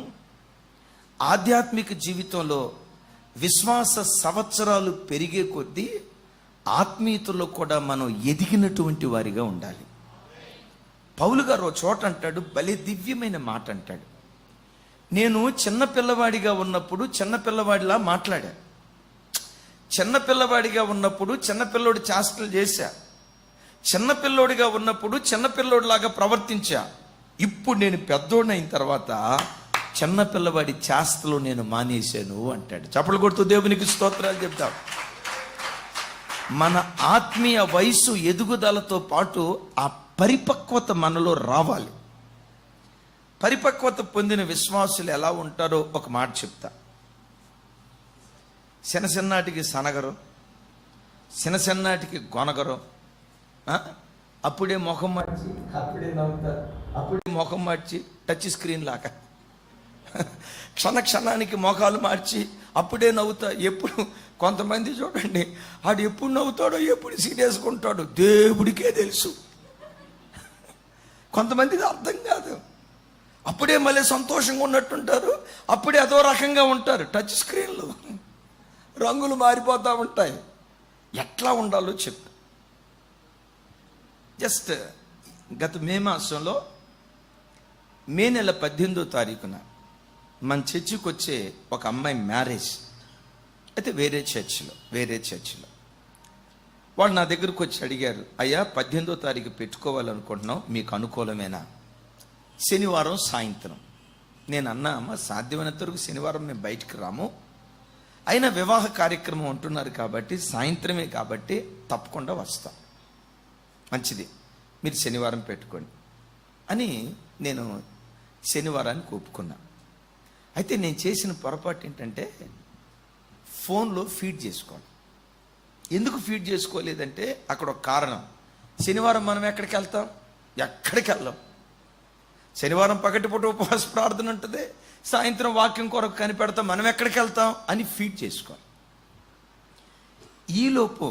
S1: ఆధ్యాత్మిక జీవితంలో విశ్వాస సంవత్సరాలు పెరిగే కొద్దీ ఆత్మీయతలో కూడా మనం ఎదిగినటువంటి వారిగా ఉండాలి. పౌలు గారు ఒక చోట అంటాడు, భలే దివ్యమైన మాట అంటాడు. నేను చిన్నపిల్లవాడిగా ఉన్నప్పుడు చిన్నపిల్లవాడిలా మాట్లాడా, చిన్నపిల్లవాడిగా ఉన్నప్పుడు చిన్నపిల్లోడి చేష్టలు చేశా, చిన్నపిల్లోడిగా ఉన్నప్పుడు చిన్నపిల్లోడిలాగా ప్రవర్తించా. ఇప్పుడు నేను పెద్దోడిని అయిన తర్వాత చిన్నపిల్లవాడి చేష్టలు నేను మానేశాను అంటాడు. చప్పలు కొడుతూ దేవునికి స్తోత్రాలు చెప్తాం. మన ఆత్మీయ వయసు ఎదుగుదలతో పాటు ఆ పరిపక్వత మనలో రావాలి. పరిపక్వత పొందిన విశ్వాసులు ఎలా ఉంటారో ఒక మాట చెప్తా. చిన్ననాటికి సనగరు, చిన్ననాటికి గొనగరు, అప్పుడే ముఖం మార్చి అప్పుడే నవ్వుతారు, అప్పుడే ముఖం మార్చి టచ్ స్క్రీన్ లాగా క్షణానికి ముఖాలు మార్చి అప్పుడే నవ్వుతా. ఎప్పుడు కొంతమంది చూడండి, ఆడు ఎప్పుడు నవ్వుతాడో ఎప్పుడు సీరియస్గా ఉంటాడో దేవుడికే తెలుసు. కొంతమందికి అర్థం కాదు, అప్పుడే మళ్ళీ సంతోషంగా ఉన్నట్టుంటారు, అప్పుడే అదో రకంగా ఉంటారు. టచ్ స్క్రీన్లు రంగులు మారిపోతూ ఉంటాయి. ఎట్లా ఉండాలో చెప్తా. జస్ట్ గత మే మాసంలో మే నెల 18వ తారీఖున మన చర్చికి వచ్చే ఒక అమ్మాయి మ్యారేజ్. అయితే వేరే చర్చిలో వాళ్ళు నా దగ్గరకు వచ్చి అడిగారు, అయ్యా 18వ తారీఖు పెట్టుకోవాలనుకుంటున్నాం, మీకు అనుకూలమేనా? శనివారం సాయంత్రం. నేను అన్నా, అమ్మ సాధ్యమైనంత వరకు శనివారం మేము బయటికి రాము, అయినా వివాహ కార్యక్రమం అంటున్నారు కాబట్టి సాయంత్రమే కాబట్టి తప్పకుండా వస్తాం, మంచిది, మీరు శనివారం పెట్టుకోండి అని నేను శనివారానికి ఒప్పుకున్నా. అయితే నేను చేసిన పొరపాటు ఏంటంటే ఫోన్లో ఫీడ్ చేసుకోండి. ఎందుకు ఫీడ్ చేసుకోలేదంటే అక్కడ ఒక కారణం. శనివారం మనం ఎక్కడికి వెళ్తాం? ఎక్కడికి వెళ్ళాం. శనివారం పగటిపూట ఉపవాస ప్రార్థన ఉంటుంది, సాయంత్రం వాక్యం కొరకు కనిపెడతాం, మనం ఎక్కడికి వెళ్తాం అని ఫీడ్ చేసుకోవాలి. ఈలోపు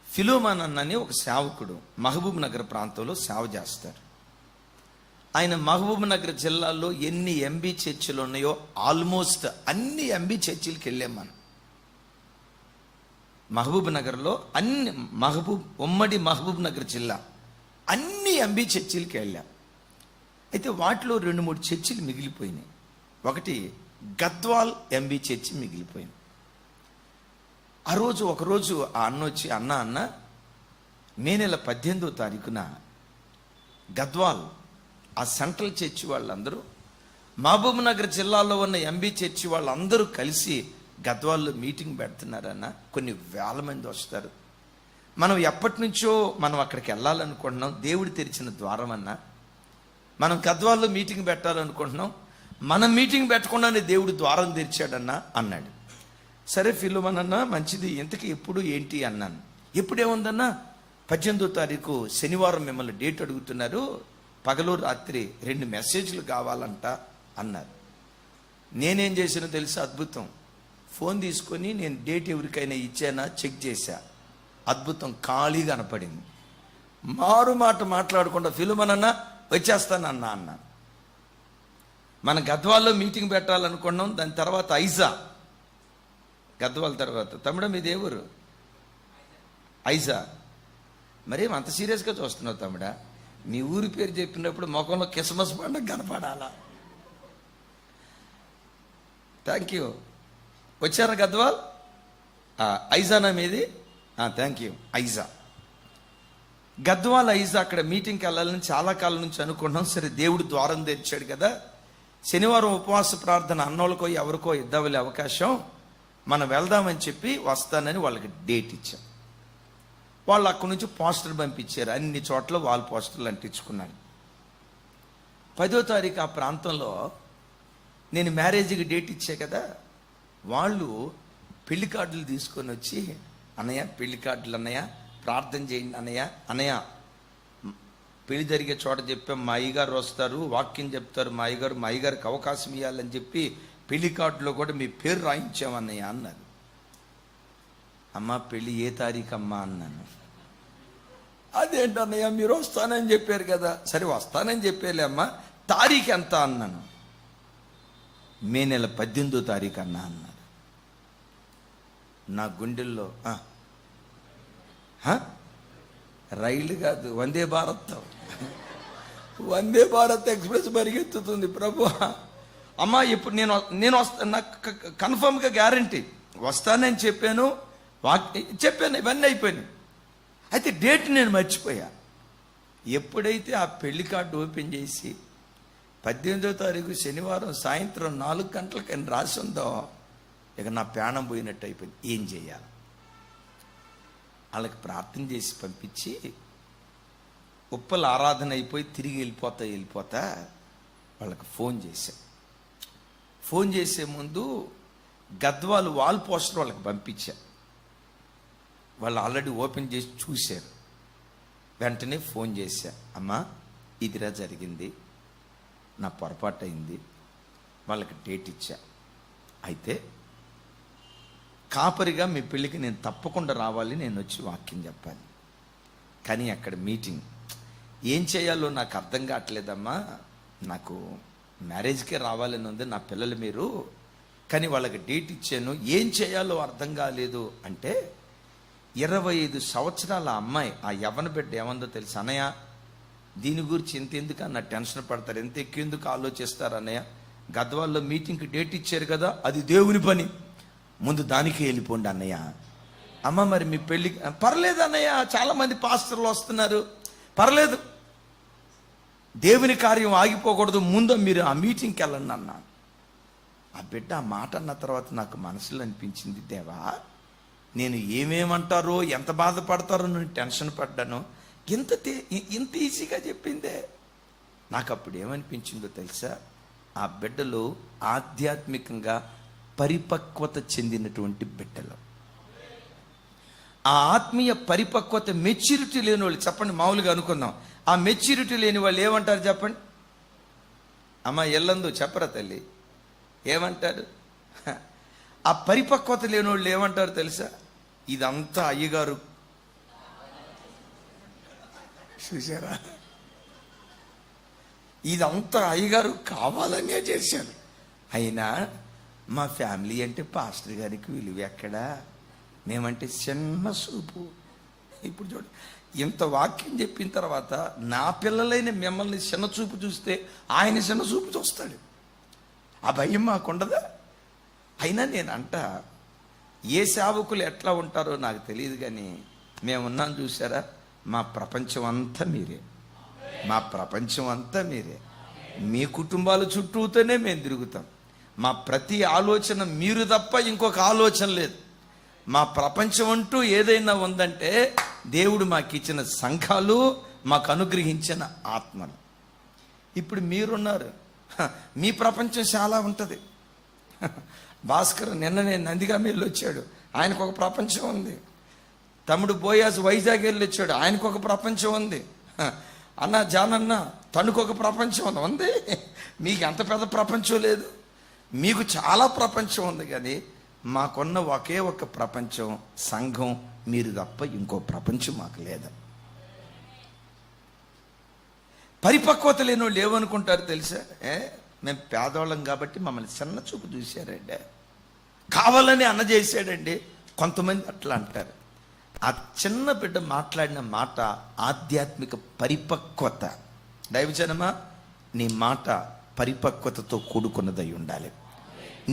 S1: ఫిలోమాన్ అన్నని ఒక సేవకుడు మహబూబ్ నగర్ ప్రాంతంలో సేవ చేస్తారు. ఆయన మహబూబ్ నగర్ జిల్లాలో ఎన్ని ఎంబీ చర్చిలు ఉన్నాయో ఆల్మోస్ట్ అన్ని ఎంబీ చర్చిలకి వెళ్ళాం మనం. మహబూబ్ నగర్లో ఉమ్మడి మహబూబ్ నగర్ జిల్లా అన్ని ఎంబీ చర్చిలకి వెళ్ళాం. అయితే వాటిలో 2-3 చర్చిలు మిగిలిపోయినాయి. ఒకటి గద్వాల్ ఎంబీ చర్చి మిగిలిపోయింది. ఒకరోజు ఆ అన్న వచ్చి, అన్న మే నెల 18వ తారీఖున గద్వాల్ ఆ సెంట్రల్ చర్చి వాళ్ళందరూ, మహబూబ్ నగర్ జిల్లాలో ఉన్న ఎంబీ చర్చి వాళ్ళందరూ కలిసి గద్వాల్లో మీటింగ్ పెడుతున్నారన్న, కొన్ని వేల మంది వస్తారు, మనం ఎప్పటి నుంచో మనం అక్కడికి వెళ్ళాలనుకుంటున్నాం, దేవుడు తెరిచిన ద్వారం అన్న, మనం గద్వాల్లో మీటింగ్ పెట్టాలనుకుంటున్నాం, మనం మీటింగ్ పెట్టకుండానే దేవుడు ద్వారం తెరిచాడన్నా అన్నాడు. సరే ఫిలోమన్ అన్న, మంచిది, ఇంతకీ ఎప్పుడు ఏంటి అన్నాను. ఎప్పుడేముందన్నా, 18వ తారీఖు శనివారం మిమ్మల్ని డేట్ అడుగుతున్నారు, పగలు రాత్రి 2 మెసేజ్లు కావాలంట అన్నారు. నేనేం చేసినా తెలుసా? అద్భుతం. ఫోన్ తీసుకొని నేను డేట్ ఎవరికైనా ఇచ్చానా చెక్ చేశా, అద్భుతం, ఖాళీగా కనపడింది. మారు మాట మాట్లాడకుండా ఫిలోమన్ అన్న వచ్చేస్తానన్నా అన్నాను. మన గద్వాల్లో మీటింగ్ పెట్టాలనుకున్నాం, దాని తర్వాత ఐజా, గద్వాల తర్వాత తమ్ముడా మీది ఏ ఊరు? ఐజా. మరేం అంత సీరియస్గా చూస్తున్నావు తమ్ముడా? మీ ఊరి పేరు చెప్పినప్పుడు ముఖంలో క్రిస్మస్ పండుగ కనపడాలా? Thank you. వచ్చారా గద్వాల్? ఐజానా మీది? Thank you. ఐజా, గద్వాల్ ఐజా, అక్కడ మీటింగ్కి వెళ్ళాలని చాలా కాలం నుంచి అనుకుంటున్నాం. సరే దేవుడు ద్వారం తెరిచాడు కదా, శనివారం ఉపవాస ప్రార్థన అన్నోళ్ళకో ఎవరికో ఇద్దామలే అవకాశం, మనం వెళ్దామని చెప్పి వస్తానని వాళ్ళకి డేట్ ఇచ్చాం. వాళ్ళు అక్కడి నుంచి పోస్టర్ పంపించారు, అన్ని చోట్ల వాల్ పోస్టర్లు అంటించుకున్నాను. 10వ తారీఖు ఆ ప్రాంతంలో నేను మ్యారేజ్కి డేట్ ఇచ్చా కదా, వాళ్ళు పెళ్లి కార్డులు తీసుకొని వచ్చి, అన్నయ్య పెళ్లి కార్డులు అన్నయ్య, ప్రార్థన చేయండి అన్నయ్య పెళ్లి జరిగే చోట చెప్పాం, మా అయ్యగారు వస్తారు, వాక్యం చెప్తారు, మా అయ్యగారికి అవకాశం ఇవ్వాలని చెప్పి పెళ్లి కార్డులో కూడా మీ పేరు రాయించామన్నయ్య అన్నారు. అమ్మ పెళ్ళి ఏ తారీఖు అమ్మా అన్నాను. అదేంటన్నయ్య మీరు వస్తానని చెప్పారు కదా. సరే వస్తానని చెప్పేలే అమ్మా, తారీఖు ఎంత అన్నాను. మే నెల 18వ తారీఖు అన్నా అన్నారు. నా గుండెల్లో రైలు కాదు, వందే భారత్ ఎక్స్ప్రెస్ పరిగెత్తుతుంది. ప్రభు అమ్మా ఇప్పుడు నేను వస్తా, నాకు కన్ఫర్మ్గా గ్యారంటీ వస్తానని చెప్పాను, ఇవన్నీ అయిపోయినాయి. అయితే డేట్ నేను మర్చిపోయా. ఎప్పుడైతే ఆ పెళ్లి కార్డు ఓపెన్ చేసి 18వ తారీఖు శనివారం సాయంత్రం 4 గంటలకని రాసి ఉందో, ఇక నా ప్రాణం పోయినట్టు అయిపోయింది. ఏం చేయాలి? వాళ్ళకి ప్రార్థన చేసి పంపించి, ఉప్పల ఆరాధన అయిపోయి తిరిగి వెళ్ళిపోతా వాళ్ళకి ఫోన్ చేసే ముందు గద్వాలు వాల్ పోస్టర్ వాళ్ళకి పంపించా. వాళ్ళు ఆల్రెడీ ఓపెన్ చేసి చూశారు. వెంటనే ఫోన్ చేశా, అమ్మా ఇదిరా జరిగింది, నా పొరపాటు అయింది, వాళ్ళకి డేట్ ఇచ్చా, అయితే కాపరిగా మీ పెళ్ళికి నేను తప్పకుండా రావాలి, నేను వచ్చి వాక్యం చెప్పాలి, కానీ అక్కడ మీటింగ్ ఏం చేయాలో నాకు అర్థం కావట్లేదమ్మా, నాకు మ్యారేజ్కే రావాలని ఉంది, నా పిల్లలు మీరు, కానీ వాళ్ళకి డేట్ ఇచ్చాను, ఏం చేయాలో అర్థం కాలేదు అంటే 25 సంవత్సరాల అమ్మాయి, ఆ యవ్వన బిడ్డ ఏమందో తెలుసు, అన్నయ్య దీని గురించి ఎందుకు అన్న టెన్షన్ పడతారు, ఎంత ఎక్కువ ఆలోచిస్తారు అన్నయ్య, గద్వాల్లో మీటింగ్కి డేట్ ఇచ్చారు కదా, అది దేవుని పని, ముందు దానికి వెళ్ళిపోండి అన్నయ్య. అమ్మ మరి మీ పెళ్ళి పర్లేదు అన్నయ్య, చాలామంది పాస్టర్లు వస్తున్నారు, పర్లేదు, దేవుని కార్యం ఆగిపోకూడదు, ముందు మీరు ఆ మీటింగ్కి వెళ్ళండి అన్న. ఆ బిడ్డ ఆ మాట అన్న తర్వాత నాకు మనసులో అనిపించింది, దేవా నేను ఏమేమంటారో ఎంత బాధపడతారో నేను టెన్షన్ పడ్డాను, ఇంత ఈజీగా చెప్పిందే. నాకు అప్పుడు ఏమనిపించిందో తెలుసా, ఆ బిడ్డలు ఆధ్యాత్మికంగా పరిపక్వత చెందినటువంటి బిడ్డలు. ఆ ఆత్మీయ పరిపక్వత, మెచ్యూరిటీ లేని వాళ్ళు, చెప్పండి మామూలుగా అనుకుందాం, ఆ మెచ్యూరిటీ లేని వాళ్ళు ఏమంటారు చెప్పండి? అమ్మ ఎల్లందు చెప్పరా తల్లి, ఏమంటారు? ఆ పరిపక్వత లేని వాళ్ళు ఏమంటారు తెలుసా? ఇదంతా అయ్యగారు చూసారా, ఇదంతా అయ్యగారు కావాలనే చేశారు. అయినా మా ఫ్యామిలీ అంటే పాస్టర్ గారికి విలువ ఎక్కడా, మేమంటే చిన్న చూపు. ఇప్పుడు చూడు, ఇంత వాక్యం చెప్పిన తర్వాత నా పిల్లలైన మిమ్మల్ని చిన్న చూపు చూస్తే ఆయన చిన్న చూపు చూస్తాడు. ఆ భయం మాకుండదా? అయినా నేనంట, ఏ సేవకులు ఎట్లా ఉంటారో నాకు తెలియదు, కానీ మేమున్నాం చూసారా, మా ప్రపంచం అంతా మీరే, మా ప్రపంచం అంతా మీరే. మీ కుటుంబాల చుట్టూతోనే మేము తిరుగుతాం. మా ప్రతి ఆలోచన మీరు తప్ప ఇంకొక ఆలోచన లేదు. మా ప్రపంచం అంటూ ఏదైనా ఉందంటే దేవుడు మాకు ఇచ్చిన సంఘాలు, మాకు అనుగ్రహించిన ఆత్మలు. ఇప్పుడు మీరున్నారు, మీ ప్రపంచం చాలా ఉంటుంది. భాస్కర్ నిన్ననే నందిగామ వెళ్ళి వచ్చాడు, ఆయనకు ఒక ప్రపంచం ఉంది. తమ్ముడు బోయాజ్ వైజాగ్ వెళ్ళి వచ్చాడు, ఆయనకు ఒక ప్రపంచం ఉంది. అన్న జానన్న తనకు ఒక ప్రపంచం ఉంది. మీకు ఎంత పెద్ద ప్రపంచం లేదు, మీకు చాలా ప్రపంచం ఉంది. కానీ మాకున్న ఒకే ఒక ప్రపంచం సంఘం, మీరు తప్ప ఇంకో ప్రపంచం మాకు లేదు. పరిపక్వత లేని వాళ్ళు ఏమనుకుంటారు తెలుసా? మేము పేదవాళ్ళం కాబట్టి మమ్మల్ని చిన్న చూపు చూశారండి, కావాలని అన్న చేశాడండి. కొంతమంది అట్లా అంటారు. ఆ చిన్న బిడ్డ మాట్లాడిన మాట ఆధ్యాత్మిక పరిపక్వత. దైవజనమా, నీ మాట పరిపక్వతతో కూడుకున్నదై ఉండాలి.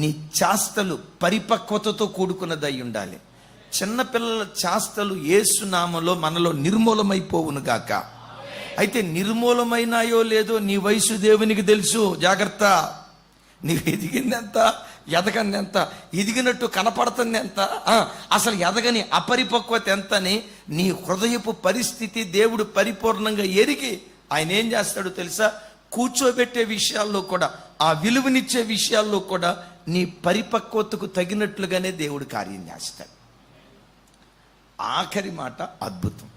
S1: నీ చాస్తలు పరిపక్వతతో కూడుకున్నదై ఉండాలి. చిన్నపిల్లల చాస్తలు యేసునామములో మనలో నిర్మూలమైపోవును గాక. అయితే నిర్మూలమైనాయో లేదో నీ వయసు దేవునికి తెలుసు, జాగ్రత్త. నీవు ఎదిగింది ఎంత, ఎదగని ఎంత, ఎదిగినట్టు కనపడుతుంది ఎంత, అసలు ఎదగని అపరిపక్వత ఎంతని నీ హృదయపు పరిస్థితి దేవుడు పరిపూర్ణంగా ఎరిగి ఆయన ఏం చేస్తాడో తెలుసా? కూర్చోబెట్టే విషయాల్లో కూడా, ఆ విలువనిచ్చే విషయాల్లో కూడా నీ పరిపక్వతకు తగినట్లుగానే దేవుడు కార్యం చేస్తాడు. ఆఖరి మాట అద్భుతం.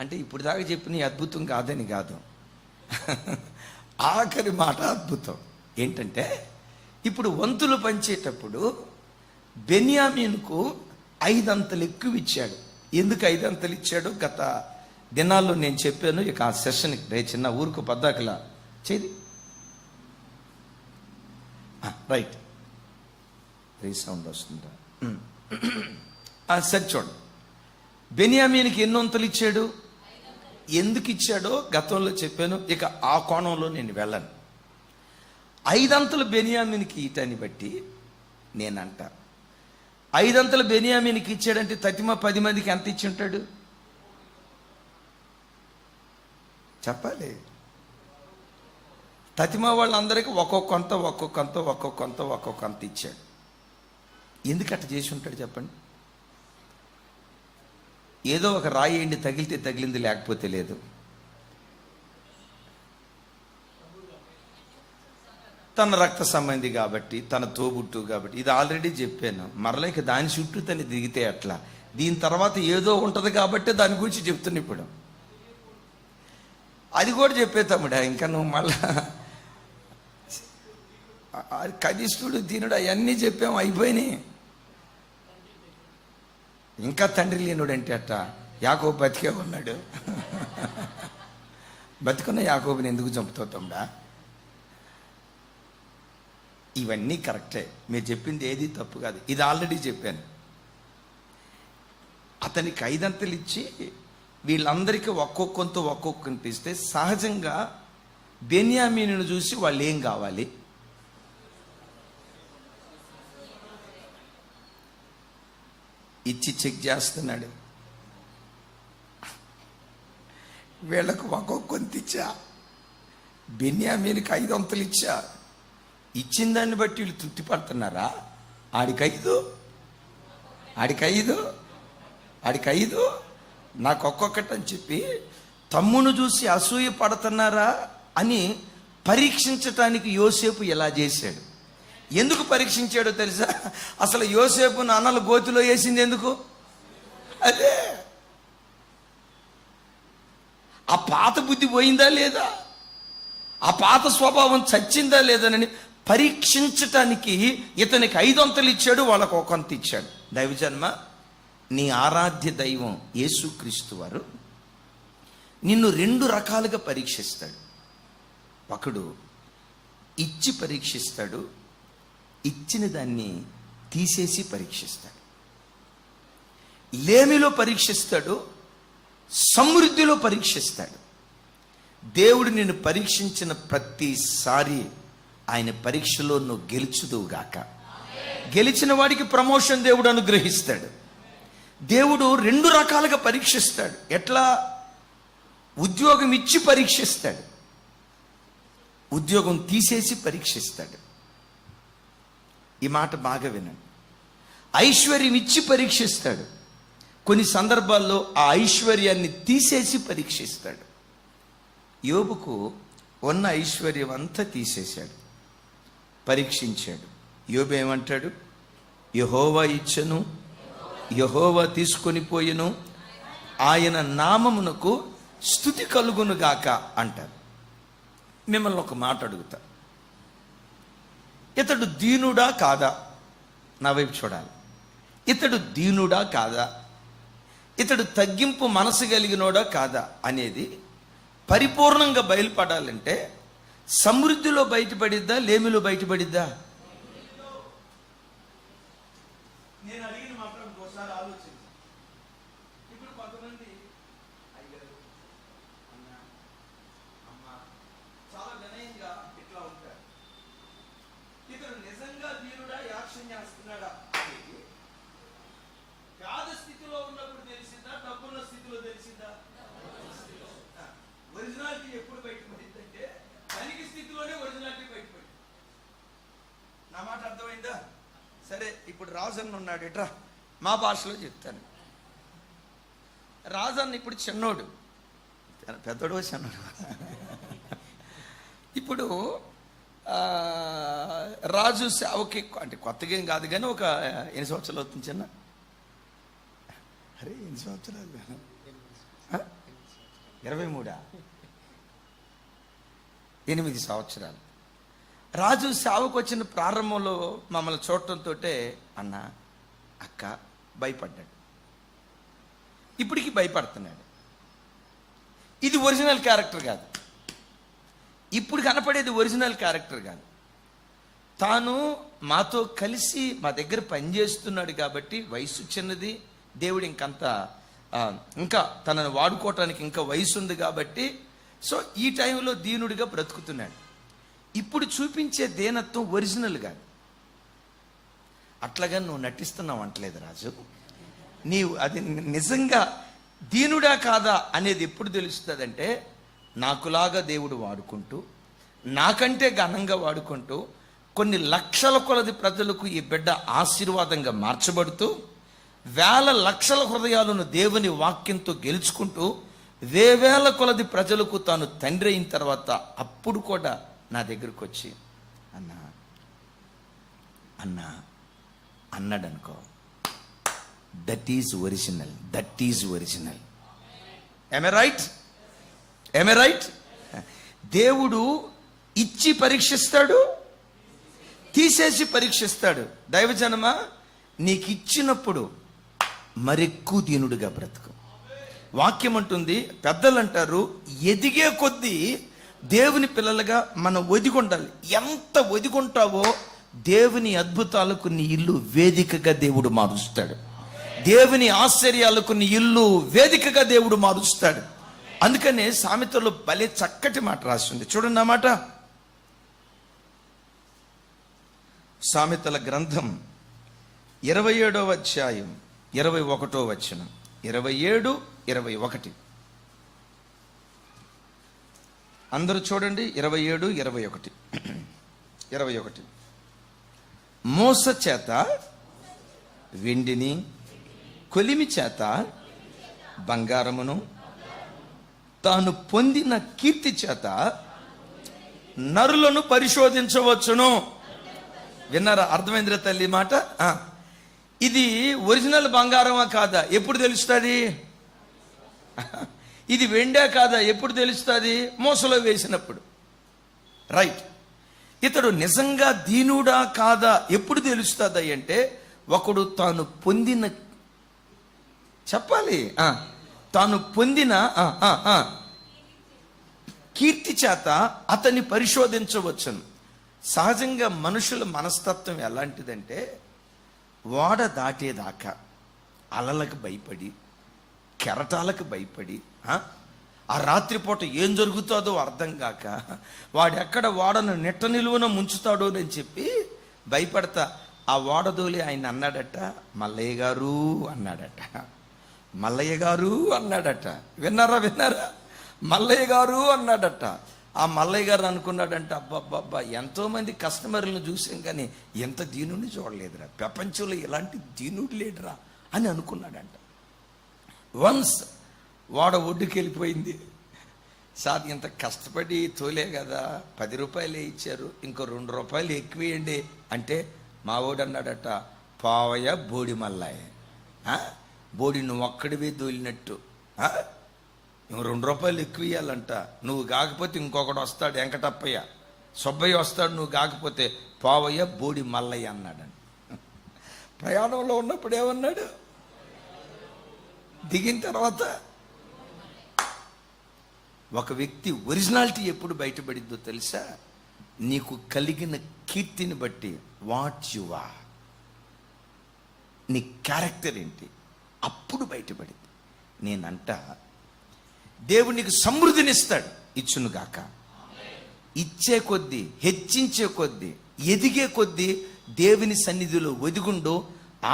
S1: అంటే ఇప్పుడు దాకా చెప్పిన అద్భుతం కాదని కాదు, ఆఖరి మాట అద్భుతం. ఏంటంటే, ఇప్పుడు వంతులు పంచేటప్పుడు బెన్యామీనుకు 5 అంతలు ఎక్కువ ఇచ్చాడు. ఎందుకు 5 అంతలు ఇచ్చాడో గత దినాల్లో నేను చెప్పాను. ఇక ఆ సెషన్కి రే చిన్న ఊరుకు పద్దాకలా చేది రైట్, రీసౌండ్ వస్తుందా? సరి చూడండి, బెన్యామీనికి ఎన్ని వంతులు ఇచ్చాడు, ఎందుకు ఇచ్చాడో గతంలో చెప్పాను. ఇక ఆ కోణంలో నేను వెళ్ళను. 5 అంతలు బెన్యామీనికి ఇయటాన్ని బట్టి నేనంట, 5 అంతలు బెన్యామీనికి ఇచ్చాడంటే తతిమ 10 మందికి ఎంత ఇచ్చి ఉంటాడు చెప్పాలి. తతిమ వాళ్ళందరికీ ఒక్కొక్కంత ఇచ్చాడు. ఎందుకు అట్ట చేసి ఉంటాడు చెప్పండి? ఏదో ఒక రాయి ఎండి తగిలితే తగిలింది, లేకపోతే లేదు. తన రక్త సంబంధి కాబట్టి, తన తోబుట్టు కాబట్టి, ఇది ఆల్రెడీ చెప్పాను. మరలా ఇక దాని చుట్టూ తను దిగితే అట్లా, దీని తర్వాత ఏదో ఉంటుంది కాబట్టి దాని గురించి చెప్తున్నా. ఇప్పుడు అది కూడా చెప్పే తమ్ముడా, ఇంకా నువ్వు మళ్ళా కనిష్ఠుడు దీనుడు అవన్నీ చెప్పాము, అయిపోయినాయి. ఇంకా తండ్రి లేనుడు అంటే అట్ట. యాకోబు బతికే ఉన్నాడు, బతికున్న యాకోబుని ఎందుకు చంపుతావు తమ్ముడా? ఇవన్నీ కరెక్టే, మీరు చెప్పింది ఏది తప్పు కాదు. ఇది ఆల్రెడీ చెప్పాను. అతనికి 5 అంతలు ఇచ్చి వీళ్ళందరికీ ఒక్కొక్కంత ఇస్తే సహజంగా బెన్యామీనును చూసి వాళ్ళు ఏం కావాలి? ఇచ్చి చెక్ చేస్తున్నాడు. వీళ్ళకు ఒక్కొక్క కొంత ఇచ్చా, బెన్యామీనికి 500 ఇచ్చా. ఇచ్చిన దాన్ని బట్టి వీళ్ళు తృప్తి పడుతున్నారా? ఆడికి 5 నాకు ఒక్కొక్కటి అని చెప్పి తమ్మును చూసి అసూయ పడుతున్నారా అని పరీక్షించటానికి యోసేపు ఇలా చేశాడు. ఎందుకు పరీక్షించాడో తెలుసా? అసలు యోసేపు నాన్నల గోతిలో వేసింది ఎందుకు? అదే ఆ పాత బుద్ధి పోయిందా లేదా, ఆ పాత స్వభావం చచ్చిందా లేదనని పరీక్షించటానికి ఇతనికి 500 ఇచ్చాడు, వాళ్ళకు 1 ఇచ్చాడు. దైవజన్మ, నీ ఆరాధ్య దైవం యేసుక్రీస్తు వారు నిన్ను 2 రకాలుగా పరీక్షిస్తాడు. ఒకడు ఇచ్చి పరీక్షిస్తాడు, ఇచ్చిన దాన్ని తీసేసి పరీక్షిస్తాడు. లేమిలో పరీక్షిస్తాడు, సమృద్ధిలో పరీక్షిస్తాడు. దేవుడు నిన్ను పరీక్షించిన ప్రతిసారి ఆయన పరీక్షలో నువ్వు గెలుచుదువుగాక. గెలిచిన వాడికి ప్రమోషన్ దేవుడు అనుగ్రహిస్తాడు. దేవుడు 2 రకాలుగా పరీక్షిస్తాడు. ఎట్లా? ఉద్యోగం ఇచ్చి పరీక్షిస్తాడు, ఉద్యోగం తీసేసి పరీక్షిస్తాడు. ఈ మాట బాగా వినండి. ఐశ్వర్యం ఇచ్చి పరీక్షిస్తాడు, కొన్ని సందర్భాల్లో ఆ ఐశ్వర్యాన్ని తీసేసి పరీక్షిస్తాడు. యోబుకు ఉన్న ఐశ్వర్యం అంతా తీసేశాడు, పరీక్షించాడు. యోబు ఏమంటాడు? యెహోవా ఇచ్చెను, యెహోవా తీసుకొని పోయెను, ఆయన నామమునకు స్తుతి కలుగును గాక అంటారు. మిమ్మల్ని ఒక మాట అడుగుతా, ఇతడు దీనుడా కాదా? నా వైపు చూడాలి. ఇతడు దీనుడా కాదా, ఇతడు తగ్గింపు మనసు కలిగినోడా కాదా అనేది పరిపూర్ణంగా బయలుపడాలంటే సమృద్ధిలో బయటపడిద్దా, లేమిలో బయటపడిద్దా? నేను అడిగిన మాత్రం ఒకసారి ఆలోచించు. ఇప్పుడు కొంతమంది అయ్యారు, అన్న, అమ్మ చాలా వినయంగా ఇట్లా ఉంటారు. ఇతడు నిజంగా దీనుడా, యాక్షన్ చేస్తున్నాడా అనేది పేద స్థితిలో ఉన్నప్పుడు తెలిసిందా, డబ్బున్న స్థితిలో తెలిసిందా? ఒరిజినాలిటీ ఎప్పుడు బయటపడింది అంటే ధనిక స్థితిలోనే ఒరిజినాలిటీ బయటపడింది. నా మాట అర్థమైందా? సరే, ఇప్పుడు రాజన్న ఉన్నాడు, ఇట్రా మా భాషలో చెప్తాను. రాజన్న ఇప్పుడు చిన్నోడు, పెద్దోడు చిన్నోడు. ఇప్పుడు రాజు సేవకి అంటే కొత్తగా ఏం కాదు కానీ ఒక 8 సంవత్సరాలు అవుతుంది చిన్న. అరే 8 సంవత్సరాలు, 23 8 సంవత్సరాలు. రాజు సేవకు వచ్చిన ప్రారంభంలో మమ్మల్ని చూడటంతో అన్న అక్క భయపడ్డాడు, ఇప్పటికి భయపడుతున్నాడు. ఇది ఒరిజినల్ క్యారెక్టర్ కాదు, ఇప్పుడు కనపడేది ఒరిజినల్ క్యారెక్టర్ కాదు. తాను మాతో కలిసి మా దగ్గర పనిచేస్తున్నాడు కాబట్టి వయసు చిన్నది, దేవుడు ఇంకా తనను వాడుకోవటానికి ఇంకా వయసు ఉంది కాబట్టి సో ఈ టైంలో దీనుడిగా బ్రతుకుతున్నాడు. ఇప్పుడు చూపించే దీనత్వం ఒరిజినల్ కాదు. అట్లాగా నువ్వు నటిస్తున్నావు అంటలేదు రాజు. నీవు అది నిజంగా దీనుడా కాదా అనేది ఎప్పుడు తెలుస్తుందంటే, నాకులాగా దేవుడు వాడుకుంటూ, నాకంటే ఘనంగా వాడుకుంటూ, కొన్ని లక్షల కొలది ప్రజలకు ఈ బిడ్డ ఆశీర్వాదంగా మార్చబడుతూ, వేల లక్షల హృదయాలను దేవుని వాక్యంతో గెలుచుకుంటూ, వేవేల కొలది ప్రజలకు తాను తండ్రి అయిన తర్వాత అప్పుడు కూడా నా దగ్గరకు వచ్చి అన్నా అన్నాడు అనుకో, that is original. Am I right? దేవుడు ఇచ్చి పరీక్షిస్తాడు, తీసేసి పరీక్షిస్తాడు. దైవజనమా, నీకు ఇచ్చినప్పుడు మరెక్కువ దీనుడిగా బ్రతుకు. వాక్యం అంటుంది, పెద్దలు అంటారు, ఎదిగే కొద్దీ దేవుని పిల్లలుగా మనం ఒదిగొండాలి. ఎంత ఒదిగొంటావో దేవుని అద్భుతాలకు నీ ఇల్లు వేదికగా దేవుడు మారుస్తాడు. దేవుని ఆశ్చర్యాలకు నీ ఇల్లు వేదికగా దేవుడు మారుస్తాడు. అందుకనే సామెతలో భలే చక్కటి మాట రాస్తుంది, చూడండి ఆ మాట. సామెతల గ్రంథం 27వ అధ్యాయం 21వ వచనం, 27, 21. అందరూ చూడండి. 27, 21. 21. మోస చేత వెండిని, కొలిమి చేత బంగారమును, తాను పొందిన కీర్తి చేత నరులను పరిశోధించవచ్చును. విన్నారా? అర్థమైందిరా తల్లి మాట? ఇది ఒరిజినల్ బంగారమా కాదా ఎప్పుడు తెలుస్తుంది? ఇది వెండే కాదా ఎప్పుడు తెలుస్తుంది? మోసలో వేసినప్పుడు. రైట్. ఇతడు నిజంగా దీనుడా కాదా ఎప్పుడు తెలుస్తుంది అంటే, ఒకడు తాను పొందిన, చెప్పాలి, తాను పొందిన కీర్తి చేత అతన్ని పరిశోధించవచ్చును. సహజంగా మనుషుల మనస్తత్వం ఎలాంటిదంటే, ఓడ దాటేదాకా అలలకు భయపడి, కెరటాలకు భయపడి, ఆ రాత్రిపూట ఏం జరుగుతుందో అర్థం కాక, వాడెక్కడ ఓడను నిట్ట నిలువున ముంచుతాడో అని చెప్పి భయపడతా ఆ ఓడదోలి ఆయన అన్నాడట, మల్లయ్య గారు అన్నాడట. మల్లయ్య గారు అన్నాడట. విన్నారా? మల్లయ్య గారు అన్నాడట. ఆ మల్లయ్య గారు అనుకున్నాడంట, అబ్బాబ్బా ఎంతోమంది కస్టమర్లను చూసాం కానీ ఎంత దీనుడిని చూడలేదురా, ప్రపంచంలో ఇలాంటి దీనుడు లేడురా అని అనుకున్నాడంట. వన్స్ వాడ ఒడ్డుకి వెళ్ళిపోయింది. సార్ ఇంత కష్టపడి తోలే కదా, 10 రూపాయలే ఇచ్చారు, ఇంకో 2 రూపాయలు ఎక్కువేయండి అంటే మా వాడు అన్నాడట, పావయ్య బోడి మల్లయ్య, బోడి నువ్వు ఒక్కడివే తోలినట్టు 2 రూపాయలు ఎక్కువ ఇవ్వాలంట. నువ్వు కాకపోతే ఇంకొకడు వస్తాడు, వెంకటప్పయ్య, సుబ్బయ్య వస్తాడు, నువ్వు కాకపోతే పావయ్య బోడి మల్లయ్య అన్నాడండి. ప్రయాణంలో ఉన్నప్పుడు ఏమన్నాడు? దిగిన తర్వాత ఒక వ్యక్తి ఒరిజినాలిటీ ఎప్పుడు బయటపడిద్దో తెలుసా? నీకు కలిగిన కీర్తిని బట్టి. వాట్ యు ఆర్, నీ క్యారెక్టర్ ఏంటి, అప్పుడు బయటపడింది. నేనంట దేవునికి సమృద్ధినిస్తాడు, ఇచ్చునుగాక. ఇచ్చే కొద్దీ, హెచ్చించే కొద్దీ, ఎదిగే కొద్దీ దేవుని సన్నిధిలో ఒదిగుండు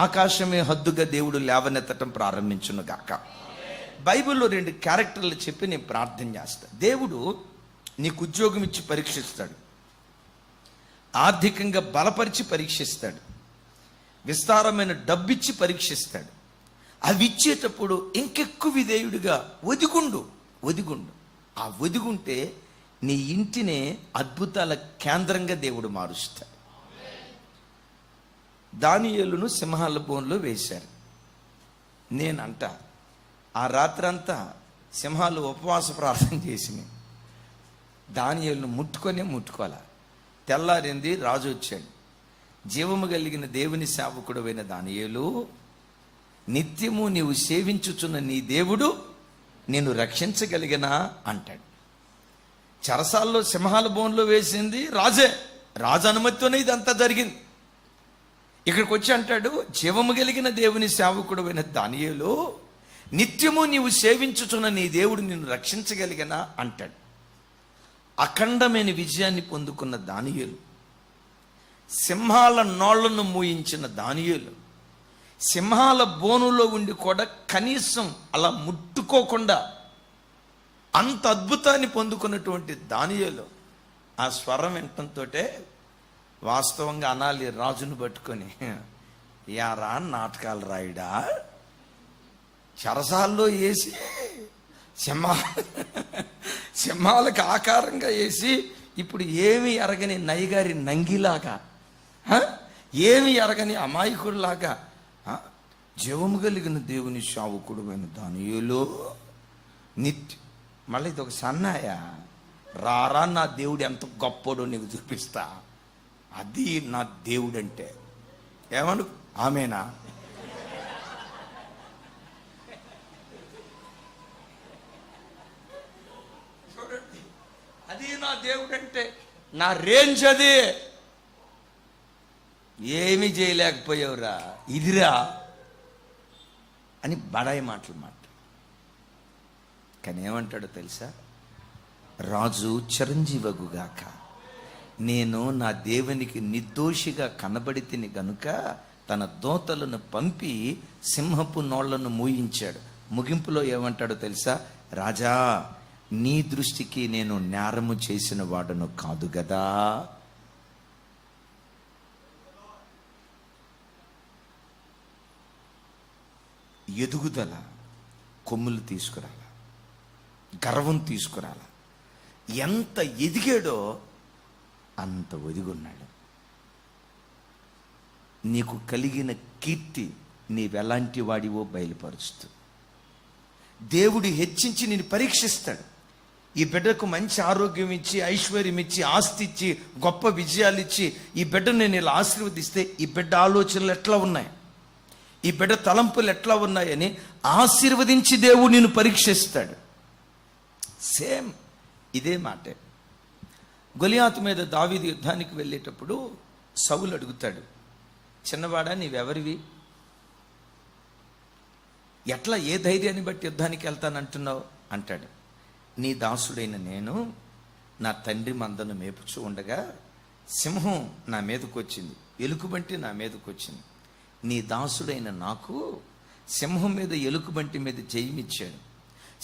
S1: ఆకాశమే హద్దుగా దేవుడు లేవనెత్తటం ప్రారంభించునుగాక. బైబిల్లో 2 క్యారెక్టర్లు చెప్పి నేను ప్రార్థన చేస్తా. దేవుడు నీకు ఉద్యోగం ఇచ్చి పరీక్షిస్తాడు, ఆర్థికంగా బలపరిచి పరీక్షిస్తాడు, విస్తారమైన డబ్బిచ్చి పరీక్షిస్తాడు. అవి ఇచ్చేటప్పుడు ఇంకెక్కువ విధేయుడిగా ఒదిగుండు. ఆ ఒదిగుంటే నీ ఇంటినే అద్భుతాల కేంద్రంగా దేవుడు మారుస్తాడు. దానియేలును సింహాల బోన్లో వేశారు. నేనంట ఆ రాత్రంతా సింహాలు ఉపవాస ప్రార్థన చేసినాయి. దానియేలును ముట్టుకోలే. తెల్లారింది, రాజు వచ్చాడు. జీవము కలిగిన దేవుని సేవకుడు అయిన దానియేలు, నిత్యము నీవు సేవించుచున్న నీ దేవుడు నిన్ను రక్షించగలిగినా అంటాడు. చెరసాల్లో సింహాల బోన్లో వేసింది రాజు అనుమతితోనే ఇదంతా జరిగింది. ఇక్కడికి వచ్చి అంటాడు, జీవము కలిగిన దేవుని సేవకుడు అయిన దానియేలు, నిత్యము నీవు సేవించుచున్న నీ దేవుడు నిన్ను రక్షించగలిగినా అంటాడు. అఖండమైన విజయాన్ని పొందుకున్న దానియేలు, సింహాల నోళ్లను మూయించిన దానియేలు, సింహాల బోనులో ఉండి కూడా కనీసం అలా ముట్టుకోకుండా అంత అద్భుతాన్ని పొందుకున్నటువంటి దానియేలు ఆ స్వరం వినటంతో వాస్తవంగా అనాలి రాజును పట్టుకొని, యారా నాటకాలు రాయుడా, చెరసాల్లో వేసి సింహాలకు ఆకారంగా వేసి ఇప్పుడు ఏమి ఎరగని నయ్యగారి నంగిలాగా, ఏమి ఎరగని అమాయకుడిలాగా, జీవము కలిగిన దేవుని సేవకుడు అయిన దానియేలు మళ్ళీ ఇది ఒక సన్నాయ, రారా నా దేవుడు ఎంత గొప్పడో నీకు చూపిస్తా, అది నా దేవుడు అంటే. ఏమను? ఆమేనా? చూడండి, అది నా దేవుడు అంటే నా రేంజ్ అది. ఏమీ చేయలేకపోయావురా, ఇదిరా అని బడాయి మాటలు మాట. కానీ ఏమంటాడో తెలుసా? రాజు చిరంజీవగుగాక, నేను నా దేవునికి నిర్దోషిగా కనబడి తిని గనుక తన దూతలను పంపి సింహపు నోళ్లను మూయించాడు. ముగింపులో ఏమంటాడో తెలుసా? రాజా, నీ దృష్టికి నేను నేరము చేసిన వాడను కాదు గదా. ఎదుగుదల కొమ్ములు తీసుకురాల, గర్వం తీసుకురాల. ఎంత ఎదిగాడో అంత ఒదిగున్నాడు. నీకు కలిగిన కీర్తి నీవెలాంటి వాడివో బయలుపరుస్తూ దేవుడు హెచ్చించి నేను పరీక్షిస్తాడు. ఈ బిడ్డకు మంచి ఆరోగ్యం ఇచ్చి, ఐశ్వర్యం ఇచ్చి, ఆస్తి ఇచ్చి, గొప్ప విజయాలు ఇచ్చి, ఈ బిడ్డను నేను ఇలా ఆశీర్వదిస్తే ఈ బిడ్డ ఆలోచనలు ఎట్లా ఉన్నాయి, ఈ బిడ్డ తలంపులు ఎట్లా ఉన్నాయని ఆశీర్వదించి దేవుడు నిన్ను పరీక్షిస్తాడు. సేమ్ ఇదే మాటే. గొలియాతు మీద దావీదు యుద్ధానికి వెళ్ళేటప్పుడు సౌలు అడుగుతాడు, చిన్నవాడా నీవెవరివి, ఎట్లా ఏ ధైర్యాన్ని బట్టి యుద్ధానికి వెళ్తానంటున్నావు అంటాడు. నీ దాసుడైన నేను నా తండ్రి మందను మేపుచూ ఉండగా సింహం నా మీదకు వచ్చింది, ఎలుకబంటి నా మీదకు వచ్చింది. నీ దాసుడైన నాకు సింహం మీద ఎలుకబంటి మీద జయమిచ్చాడు.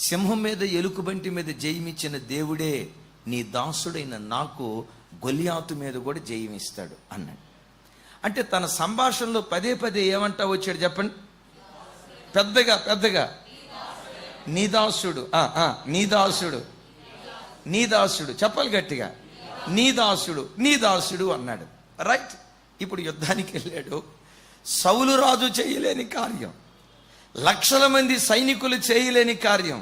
S1: సింహం మీద ఎలుకబంటి మీద జయమిచ్చిన దేవుడే నీ దాసుడైన నాకు గొలియాతు మీద కూడా జయమిస్తాడు అన్నాడు. అంటే తన సంభాషణలో పదే పదే ఏమంటా వచ్చాడు చెప్పండి? పెద్దగా నీ దాసుడు, నీ దాసుడు, నీ దాసుడు, చెప్పాలి గట్టిగా, నీ దాసుడు, నీ దాసుడు అన్నాడు. రైట్. ఇప్పుడు యుద్ధానికి వెళ్ళాడు. సౌలు రాజు చేయలేని కార్యం, లక్షల మంది సైనికులు చేయలేని కార్యం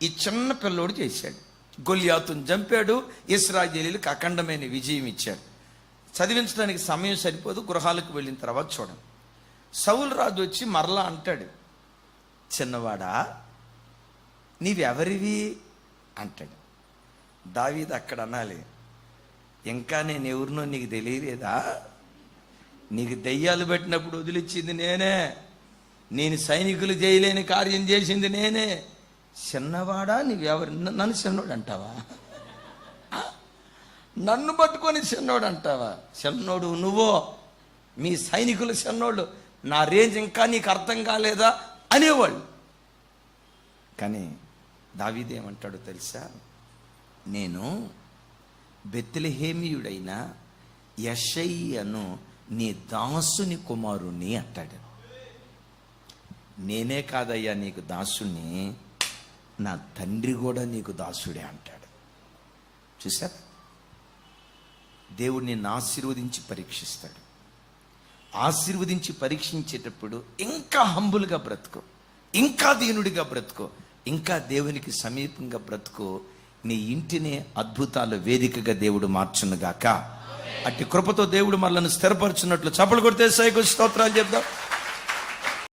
S1: ఈ చిన్న పిల్లోడు చేశాడు. గొలియాతును చంపాడు. ఇశ్రాయేలీయులకు అఖండమైన విజయం ఇచ్చాడు. చదివించడానికి సమయం సరిపోదు, గృహాలకు వెళ్ళిన తర్వాత చూడండి. సౌలు రాజు వచ్చి మరలా అంటాడు, చిన్నవాడా నీవెవరివి అంటాడు. దావీదు అక్కడ అనాలి, ఇంకా నేను ఎవరినో నీకు తెలియలేదా? నీకు దెయ్యాలు పెట్టినప్పుడు వదిలిచ్చింది నేనే, నేను సైనికులు చేయలేని కార్యం చేసింది నేనే. చిన్నవాడా నీవెవరు? నన్ను చిన్నోడు అంటావా? నన్ను పట్టుకొని చిన్నోడు అంటావా? చిన్నోడు నువ్వో, మీ సైనికులు చిన్నోళ్ళు, నా రేంజ్ ఇంకా నీకు అర్థం కాలేదా అనేవాళ్ళు. కానీ దావీదేమంటాడో తెలుసా? నేను బెత్లెహేమీయుడైన యెషయిను నీ దాసుని కుమారుని అంటాడు. నేనే కాదయ్యా నీకు దాసుని, నా తండ్రి కూడా నీకు దాసుడే అంటాడు. చూసారా? దేవుడు నిన్ను ఆశీర్వదించి పరీక్షిస్తాడు. ఆశీర్వదించి పరీక్షించేటప్పుడు ఇంకా హంబుల్గా బ్రతుకో, ఇంకా దీనుడిగా బ్రతుకో, ఇంకా దేవునికి సమీపంగా బ్రతుకో. నీ ఇంటిని అద్భుతాల వేదికగా దేవుడు మార్చునుగాక. అట్టి కృపతో దేవుడు మనల్ని స్థిరపరచున్నట్లు చప్పలు కొడితే సైకు స్తోత్రాలు చెప్దాం.